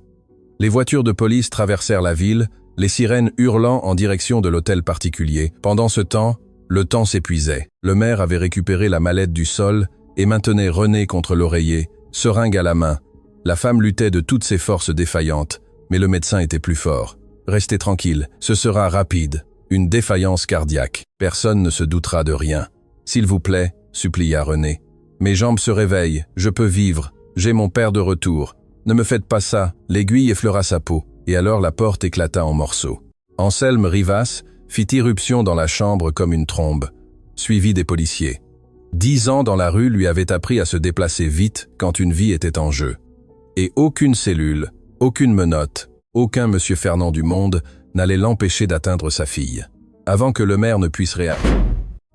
Les voitures de police traversèrent la ville, les sirènes hurlant en direction de l'hôtel particulier. Pendant ce temps, le temps s'épuisait. Le maire avait récupéré la mallette du sol et maintenait René contre l'oreiller, seringue à la main. La femme luttait de toutes ses forces défaillantes, mais le médecin était plus fort. « Restez tranquille, ce sera rapide. Une défaillance cardiaque. Personne ne se doutera de rien. S'il vous plaît, supplia René. Mes jambes se réveillent, je peux vivre, j'ai mon père de retour. Ne me faites pas ça. » L'aiguille effleura sa peau, et alors la porte éclata en morceaux. Anselme Rivas fit irruption dans la chambre comme une trombe, suivi des policiers. 10 ans dans la rue lui avaient appris à se déplacer vite quand une vie était en jeu. Et aucune cellule, aucune menotte, aucun monsieur Fernand du monde n'allait l'empêcher d'atteindre sa fille. Avant que le maire ne puisse réagir,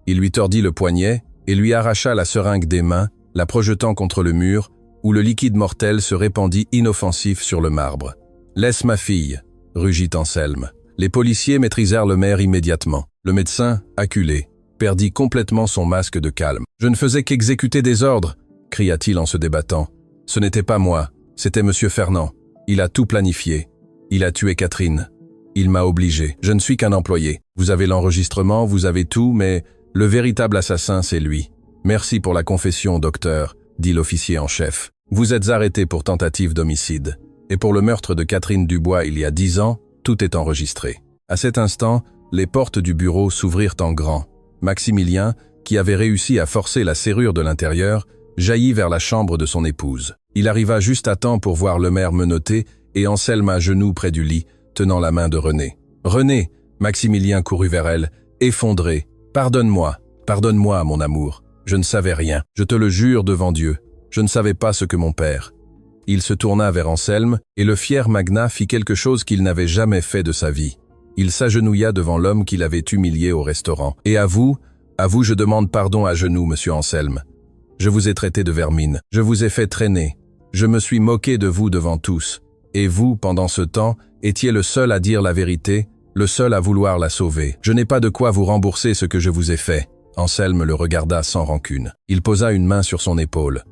il lui tordit le poignet et lui arracha la seringue des mains, la projetant contre le mur, où le liquide mortel se répandit inoffensif sur le marbre. « Laisse ma fille !» rugit Anselme. Les policiers maîtrisèrent le maire immédiatement. Le médecin, acculé, perdit complètement son masque de calme. « Je ne faisais qu'exécuter des ordres !» cria-t-il en se débattant. « Ce n'était pas moi, c'était monsieur Fernand. Il a tout planifié. Il a tué Catherine. Il m'a obligé. Je ne suis qu'un employé. Vous avez l'enregistrement, vous avez tout, mais le véritable assassin, c'est lui. Merci pour la confession, docteur, dit l'officier en chef. Vous êtes arrêté pour tentative d'homicide. Et pour le meurtre de Catherine Dubois il y a 10 ans, tout est enregistré. » À cet instant, les portes du bureau s'ouvrirent en grand. Maximilien, qui avait réussi à forcer la serrure de l'intérieur, jaillit vers la chambre de son épouse. Il arriva juste à temps pour voir le maire menotté et Anselme à genoux près du lit, tenant la main de René. « René !» Maximilien courut vers elle, effondré. « Pardonne-moi, pardonne-moi, mon amour. Je ne savais rien. Je te le jure devant Dieu. Je ne savais pas ce que mon père. » Il se tourna vers Anselme, et le fier magnat fit quelque chose qu'il n'avait jamais fait de sa vie. Il s'agenouilla devant l'homme qu'il avait humilié au restaurant. « Et à vous je demande pardon à genoux, monsieur Anselme. Je vous ai traité de vermine. Je vous ai fait traîner. Je me suis moqué de vous devant tous. Et vous, pendant ce temps, étiez le seul à dire la vérité, le seul à vouloir la sauver. Je n'ai pas de quoi vous rembourser ce que je vous ai fait. » Anselme le regarda sans rancune. Il posa une main sur son épaule.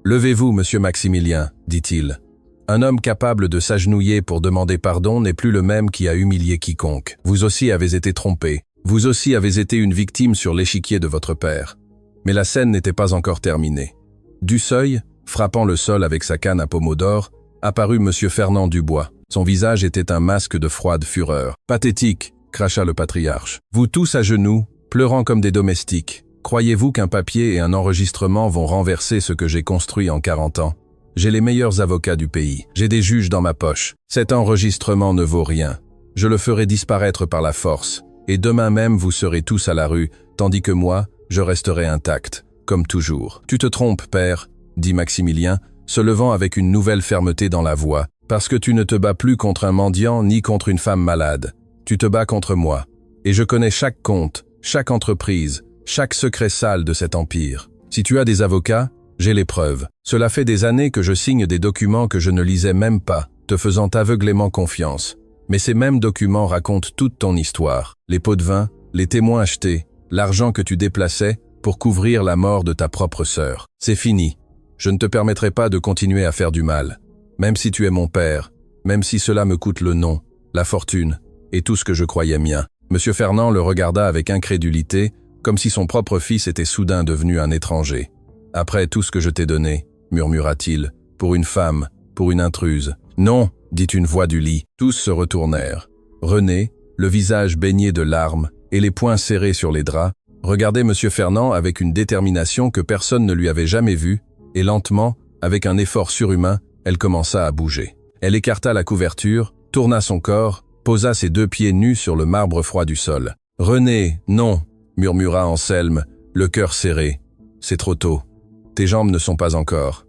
« Levez-vous, monsieur Maximilien, dit-il. Un homme capable de s'agenouiller pour demander pardon n'est plus le même qui a humilié quiconque. Vous aussi avez été trompé. Vous aussi avez été une victime sur l'échiquier de votre père. » Mais la scène n'était pas encore terminée. Du seuil, frappant le sol avec sa canne à pommeau d'or, apparut monsieur Fernand Dubois. Son visage était un masque de froide fureur. « Pathétique !» cracha le patriarche. « Vous tous à genoux, pleurant comme des domestiques. Croyez-vous qu'un papier et un enregistrement vont renverser ce que j'ai construit en 40 ans? J'ai les meilleurs avocats du pays. J'ai des juges dans ma poche. Cet enregistrement ne vaut rien. Je le ferai disparaître par la force. Et demain même, vous serez tous à la rue, tandis que moi, je resterai intact, comme toujours. »« Tu te trompes, père, » dit Maximilien, se levant avec une nouvelle fermeté dans la voix, « parce que tu ne te bats plus contre un mendiant ni contre une femme malade. Tu te bats contre moi. Et je connais chaque compte, chaque entreprise, chaque secret sale de cet empire. Si tu as des avocats, j'ai les preuves. Cela fait des années que je signe des documents que je ne lisais même pas, te faisant aveuglément confiance. Mais ces mêmes documents racontent toute ton histoire. Les pots de vin, les témoins achetés, l'argent que tu déplaçais pour couvrir la mort de ta propre sœur. C'est fini. Je ne te permettrai pas de continuer à faire du mal. Même si tu es mon père, même si cela me coûte le nom, la fortune et tout ce que je croyais mien. » Monsieur Fernand le regarda avec incrédulité, comme si son propre fils était soudain devenu un étranger. « Après tout ce que je t'ai donné, » murmura-t-il, « pour une femme, pour une intruse. »« Non !» dit une voix du lit. Tous se retournèrent. René, le visage baigné de larmes et les poings serrés sur les draps, regardait monsieur Fernand avec une détermination que personne ne lui avait jamais vue, et lentement, avec un effort surhumain, elle commença à bouger. Elle écarta la couverture, tourna son corps, posa ses 2 pieds nus sur le marbre froid du sol. « René, non !» murmura Anselme, le cœur serré. « C'est trop tôt. Tes jambes ne sont pas encore. »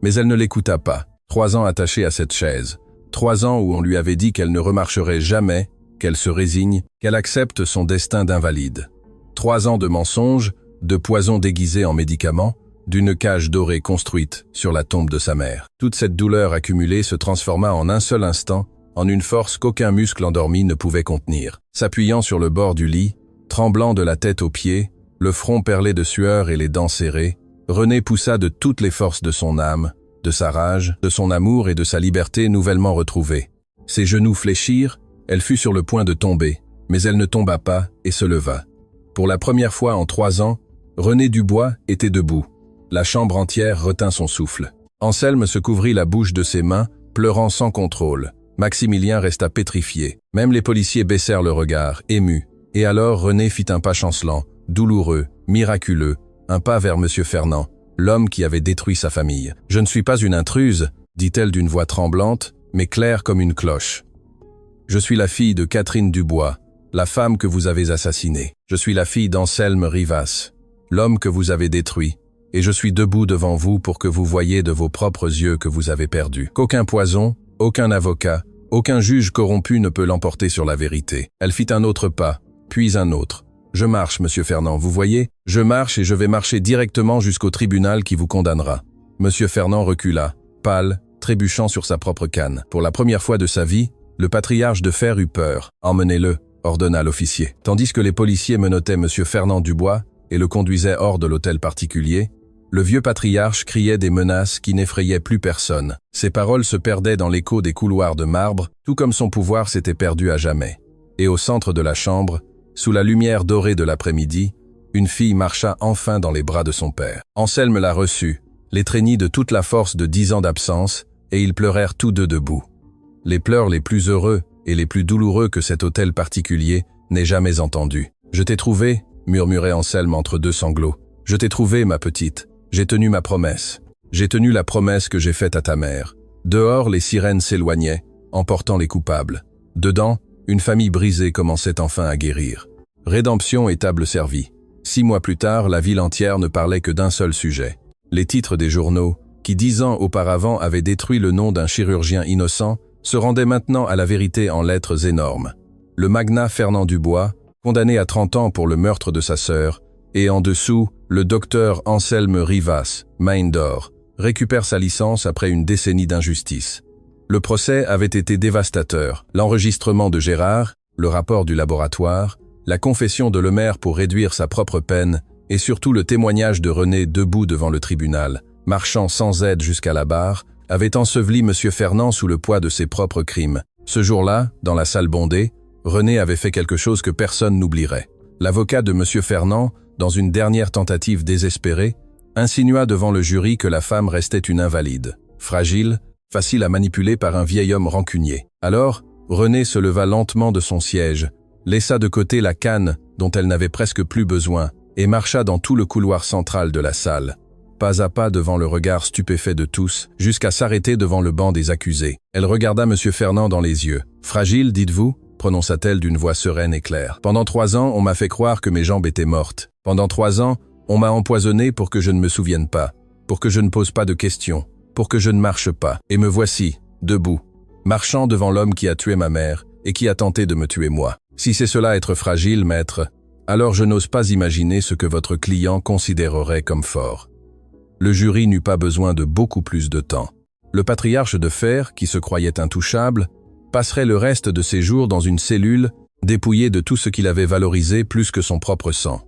Mais elle ne l'écouta pas. 3 ans attachée à cette chaise. 3 ans où on lui avait dit qu'elle ne remarcherait jamais, qu'elle se résigne, qu'elle accepte son destin d'invalide. 3 ans de mensonges, de poison déguisé en médicaments, d'une cage dorée construite sur la tombe de sa mère. Toute cette douleur accumulée se transforma en un seul instant en une force qu'aucun muscle endormi ne pouvait contenir. S'appuyant sur le bord du lit, tremblant de la tête aux pieds, le front perlé de sueur et les dents serrées, René poussa de toutes les forces de son âme, de sa rage, de son amour et de sa liberté nouvellement retrouvée. Ses genoux fléchirent, elle fut sur le point de tomber, mais elle ne tomba pas et se leva. Pour la première fois en 3 ans, René Dubois était debout. La chambre entière retint son souffle. Anselme se couvrit la bouche de ses mains, pleurant sans contrôle. Maximilien resta pétrifié. Même les policiers baissèrent le regard, émus. Et alors René fit un pas chancelant, douloureux, miraculeux, un pas vers M. Fernand, l'homme qui avait détruit sa famille. « Je ne suis pas une intruse », dit-elle d'une voix tremblante, mais claire comme une cloche. « Je suis la fille de Catherine Dubois, la femme que vous avez assassinée. Je suis la fille d'Anselme Rivas, l'homme que vous avez détruit. Et je suis debout devant vous pour que vous voyiez de vos propres yeux que vous avez perdu. Qu'aucun poison, aucun avocat, aucun juge corrompu ne peut l'emporter sur la vérité. » Elle fit un autre pas, puis un autre. « Je marche, Monsieur Fernand, vous voyez? Je marche et je vais marcher directement jusqu'au tribunal qui vous condamnera. » Monsieur Fernand recula, pâle, trébuchant sur sa propre canne. Pour la première fois de sa vie, le patriarche de fer eut peur. « Emmenez-le », ordonna l'officier. Tandis que les policiers menottaient Monsieur Fernand Dubois et le conduisaient hors de l'hôtel particulier, le vieux patriarche criait des menaces qui n'effrayaient plus personne. Ses paroles se perdaient dans l'écho des couloirs de marbre, tout comme son pouvoir s'était perdu à jamais. Et au centre de la chambre, sous la lumière dorée de l'après-midi, une fille marcha enfin dans les bras de son père. Anselme la reçut, l'étreignit de toute la force de 10 ans d'absence, et ils pleurèrent tous deux debout. Les pleurs les plus heureux et les plus douloureux que cet hôtel particulier n'ait jamais entendus. « Je t'ai trouvé », murmurait Anselme entre 2 sanglots. « Je t'ai trouvé, ma petite. J'ai tenu ma promesse. J'ai tenu la promesse que j'ai faite à ta mère. » Dehors, les sirènes s'éloignaient, emportant les coupables. Dedans, une famille brisée commençait enfin à guérir. Rédemption et table servie. 6 mois plus tard, la ville entière ne parlait que d'un seul sujet. Les titres des journaux, qui 10 ans auparavant avaient détruit le nom d'un chirurgien innocent, se rendaient maintenant à la vérité en lettres énormes. Le magnat Fernand Dubois, condamné à 30 ans pour le meurtre de sa sœur, et en dessous, le docteur Anselme Rivas, Mine d'Or, récupère sa licence après une décennie d'injustice. Le procès avait été dévastateur. L'enregistrement de Gérard, le rapport du laboratoire, la confession de Lemaire pour réduire sa propre peine, et surtout le témoignage de René debout devant le tribunal, marchant sans aide jusqu'à la barre, avait enseveli M. Fernand sous le poids de ses propres crimes. Ce jour-là, dans la salle bondée, René avait fait quelque chose que personne n'oublierait. L'avocat de M. Fernand, dans une dernière tentative désespérée, insinua devant le jury que la femme restait une invalide, fragile, facile à manipuler par un vieil homme rancunier. Alors, René se leva lentement de son siège, laissa de côté la canne dont elle n'avait presque plus besoin et marcha dans tout le couloir central de la salle, pas à pas devant le regard stupéfait de tous, jusqu'à s'arrêter devant le banc des accusés. Elle regarda M. Fernand dans les yeux. « Fragile, dites-vous » prononça-t-elle d'une voix sereine et claire. « Pendant 3 ans, on m'a fait croire que mes jambes étaient mortes. Pendant 3 ans, on m'a empoisonné pour que je ne me souvienne pas, pour que je ne pose pas de questions, pour que je ne marche pas. Et me voici, debout, marchant devant l'homme qui a tué ma mère et qui a tenté de me tuer moi. Si c'est cela être fragile, maître, alors je n'ose pas imaginer ce que votre client considérerait comme fort. » Le jury n'eut pas besoin de beaucoup plus de temps. Le patriarche de fer, qui se croyait intouchable, passerait le reste de ses jours dans une cellule, dépouillé de tout ce qu'il avait valorisé plus que son propre sang.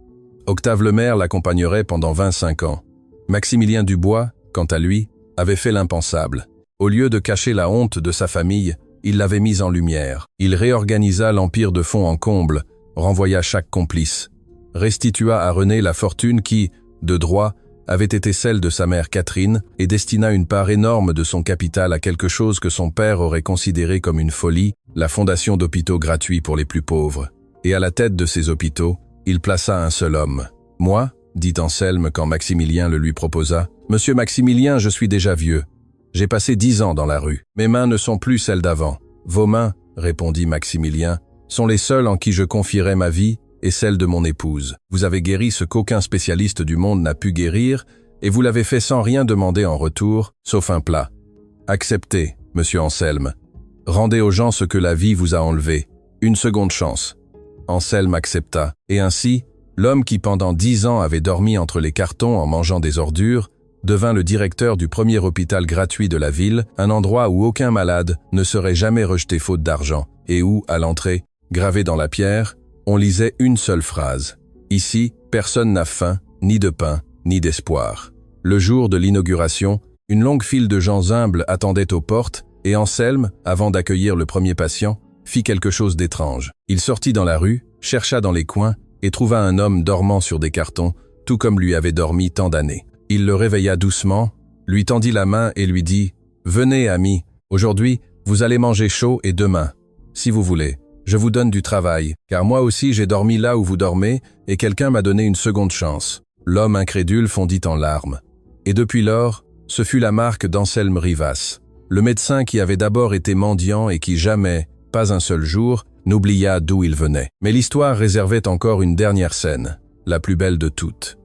Octave Lemaire l'accompagnerait pendant 25 ans. Maximilien Dubois, quant à lui, avait fait l'impensable. Au lieu de cacher la honte de sa famille, il l'avait mise en lumière. Il réorganisa l'empire de fond en comble, renvoya chaque complice, restitua à René la fortune qui, de droit, avait été celle de sa mère Catherine et destina une part énorme de son capital à quelque chose que son père aurait considéré comme une folie, la fondation d'hôpitaux gratuits pour les plus pauvres. Et à la tête de ces hôpitaux, il plaça un seul homme. « Moi » dit Anselme quand Maximilien le lui proposa. « Monsieur Maximilien, je suis déjà vieux. J'ai passé 10 ans dans la rue. Mes mains ne sont plus celles d'avant. Vos mains, répondit Maximilien, sont les seules en qui je confierai ma vie et celle de mon épouse. Vous avez guéri ce qu'aucun spécialiste du monde n'a pu guérir, et vous l'avez fait sans rien demander en retour, sauf un plat. Acceptez, monsieur Anselme. Rendez aux gens ce que la vie vous a enlevé. Une seconde chance. Anselme accepta, et ainsi, l'homme qui pendant 10 ans avait dormi entre les cartons en mangeant des ordures, devint le directeur du premier hôpital gratuit de la ville, un endroit où aucun malade ne serait jamais rejeté faute d'argent, et où, à l'entrée, gravé dans la pierre, on lisait une seule phrase. Ici, personne n'a faim, ni de pain, ni d'espoir. Le jour de l'inauguration, une longue file de gens humbles attendait aux portes, et Anselme, avant d'accueillir le premier patient, fit quelque chose d'étrange. Il sortit dans la rue, chercha dans les coins, et trouva un homme dormant sur des cartons, tout comme lui avait dormi tant d'années. Il le réveilla doucement, lui tendit la main et lui dit « Venez, ami, aujourd'hui, vous allez manger chaud et demain, si vous voulez. Je vous donne du travail, car moi aussi j'ai dormi là où vous dormez et quelqu'un m'a donné une seconde chance. » L'homme incrédule fondit en larmes. Et depuis lors, ce fut la marque d'Anselme Rivas, le médecin qui avait d'abord été mendiant et qui jamais, pas un seul jour, n'oublia d'où il venait. Mais l'histoire réservait encore une dernière scène, la plus belle de toutes.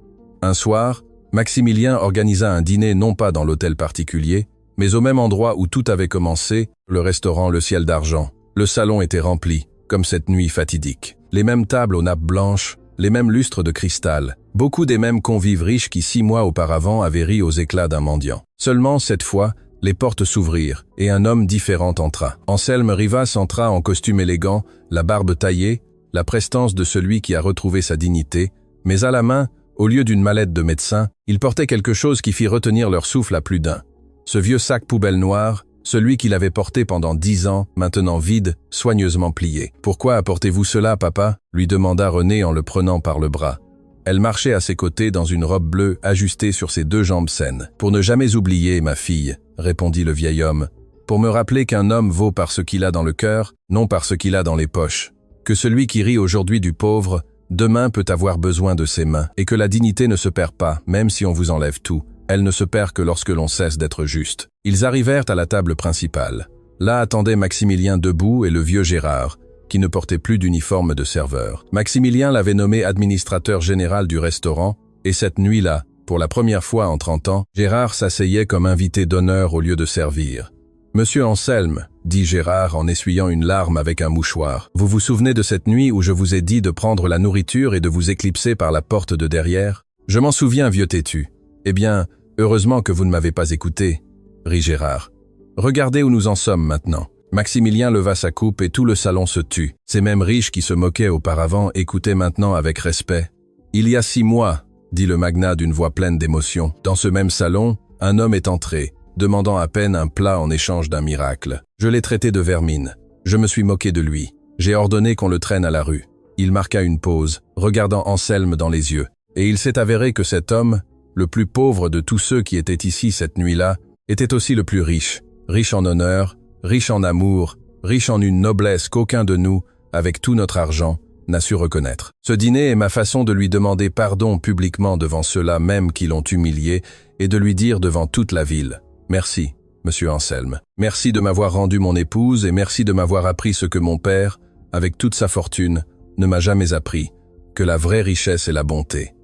Un soir, Maximilien organisa un dîner non pas dans l'hôtel particulier, mais au même endroit où tout avait commencé, le restaurant Le Ciel d'Argent. Le salon était rempli, comme cette nuit fatidique. Les mêmes tables aux nappes blanches, les mêmes lustres de cristal, beaucoup des mêmes convives riches qui 6 mois auparavant avaient ri aux éclats d'un mendiant. Seulement, cette fois, les portes s'ouvrirent, et un homme différent entra. Anselme Rivas entra en costume élégant, la barbe taillée, la prestance de celui qui a retrouvé sa dignité, mais à la main, au lieu d'une mallette de médecin, il portait quelque chose qui fit retenir leur souffle à plus d'un. Ce vieux sac poubelle noir, celui qu'il avait porté pendant 10 ans, maintenant vide, soigneusement plié. « Pourquoi apportez-vous cela, papa ?» lui demanda René en le prenant par le bras. Elle marchait à ses côtés dans une robe bleue ajustée sur ses 2 jambes saines. « Pour ne jamais oublier, ma fille, » répondit le vieil homme, « pour me rappeler qu'un homme vaut par ce qu'il a dans le cœur, non par ce qu'il a dans les poches. Que celui qui rit aujourd'hui du pauvre, demain peut avoir besoin de ses mains, et que la dignité ne se perd pas, même si on vous enlève tout. Elle ne se perd que lorsque l'on cesse d'être juste. » Ils arrivèrent à la table principale. Là attendait Maximilien debout et le vieux Gérard, qui ne portait plus d'uniforme de serveur. Maximilien l'avait nommé administrateur général du restaurant, et cette nuit-là, pour la première fois en 30 ans, Gérard s'asseyait comme invité d'honneur au lieu de servir. « Monsieur Anselme, » dit Gérard en essuyant une larme avec un mouchoir, « vous vous souvenez de cette nuit où je vous ai dit de prendre la nourriture et de vous éclipser par la porte de derrière ? Je m'en souviens, vieux têtu. Eh bien, heureusement que vous ne m'avez pas écouté, » rit Gérard. « Regardez où nous en sommes maintenant. » Maximilien leva sa coupe et tout le salon se tut. Ces mêmes riches qui se moquaient auparavant écoutaient maintenant avec respect. « Il y a 6 mois, » dit le magnat d'une voix pleine d'émotion. « Dans ce même salon, un homme est entré, demandant à peine un plat en échange d'un miracle. Je l'ai traité de vermine. Je me suis moqué de lui. J'ai ordonné qu'on le traîne à la rue. » Il marqua une pause, regardant Anselme dans les yeux. Et il s'est avéré que cet homme, le plus pauvre de tous ceux qui étaient ici cette nuit-là, était aussi le plus riche. Riche en honneur, riche en amour, riche en une noblesse qu'aucun de nous, avec tout notre argent, n'a su reconnaître. Ce dîner est ma façon de lui demander pardon publiquement devant ceux-là même qui l'ont humilié et de lui dire devant toute la ville « Merci, monsieur Anselme. Merci de m'avoir rendu mon épouse et merci de m'avoir appris ce que mon père, avec toute sa fortune, ne m'a jamais appris, que la vraie richesse est la bonté. »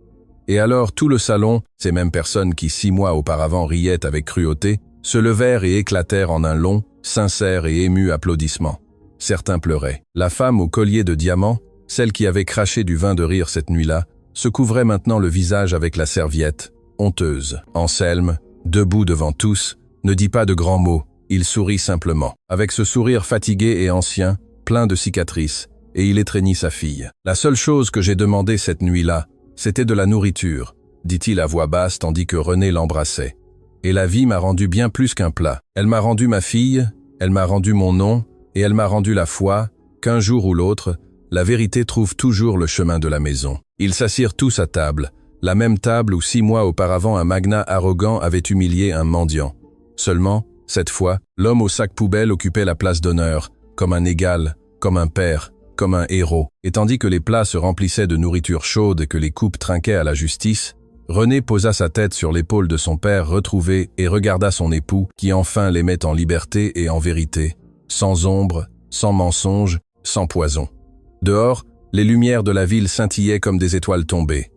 Et alors tout le salon, ces mêmes personnes qui 6 mois auparavant riaient avec cruauté, se levèrent et éclatèrent en un long, sincère et ému applaudissement. Certains pleuraient. La femme au collier de diamants, celle qui avait craché du vin de rire cette nuit-là, se couvrait maintenant le visage avec la serviette, honteuse. Anselme, debout devant tous, ne dit pas de grands mots, il sourit simplement. Avec ce sourire fatigué et ancien, plein de cicatrices, et il étreignit sa fille. « La seule chose que j'ai demandé cette nuit-là, c'était de la nourriture, » dit-il à voix basse tandis que René l'embrassait. « Et la vie m'a rendu bien plus qu'un plat. Elle m'a rendu ma fille, elle m'a rendu mon nom, et elle m'a rendu la foi qu'un jour ou l'autre, la vérité trouve toujours le chemin de la maison. » Ils s'assirent tous à table, la même table où 6 mois auparavant un magnat arrogant avait humilié un mendiant. Seulement, cette fois, l'homme au sac poubelle occupait la place d'honneur, comme un égal, comme un père, comme un héros. Et tandis que les plats se remplissaient de nourriture chaude et que les coupes trinquaient à la justice, René posa sa tête sur l'épaule de son père retrouvé et regarda son époux qui enfin l'aimait en liberté et en vérité, sans ombre, sans mensonge, sans poison. Dehors, les lumières de la ville scintillaient comme des étoiles tombées.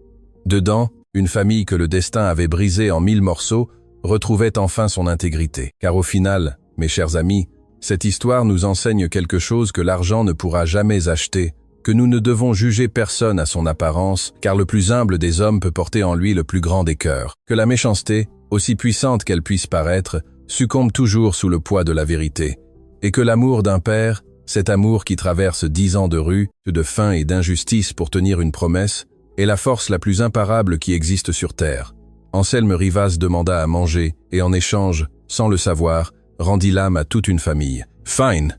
Dedans, Une famille que le destin avait brisée en 1000 morceaux retrouvait enfin son intégrité. Car au final, mes chers amis, cette histoire nous enseigne quelque chose que l'argent ne pourra jamais acheter, que nous ne devons juger personne à son apparence, car le plus humble des hommes peut porter en lui le plus grand des cœurs. Que la méchanceté, aussi puissante qu'elle puisse paraître, succombe toujours sous le poids de la vérité. Et que l'amour d'un père, cet amour qui traverse 10 ans de rue, de faim et d'injustice pour tenir une promesse, est la force la plus imparable qui existe sur terre. Anselme Rivas demanda à manger et en échange, sans le savoir, rendit l'âme à toute une famille. Fine.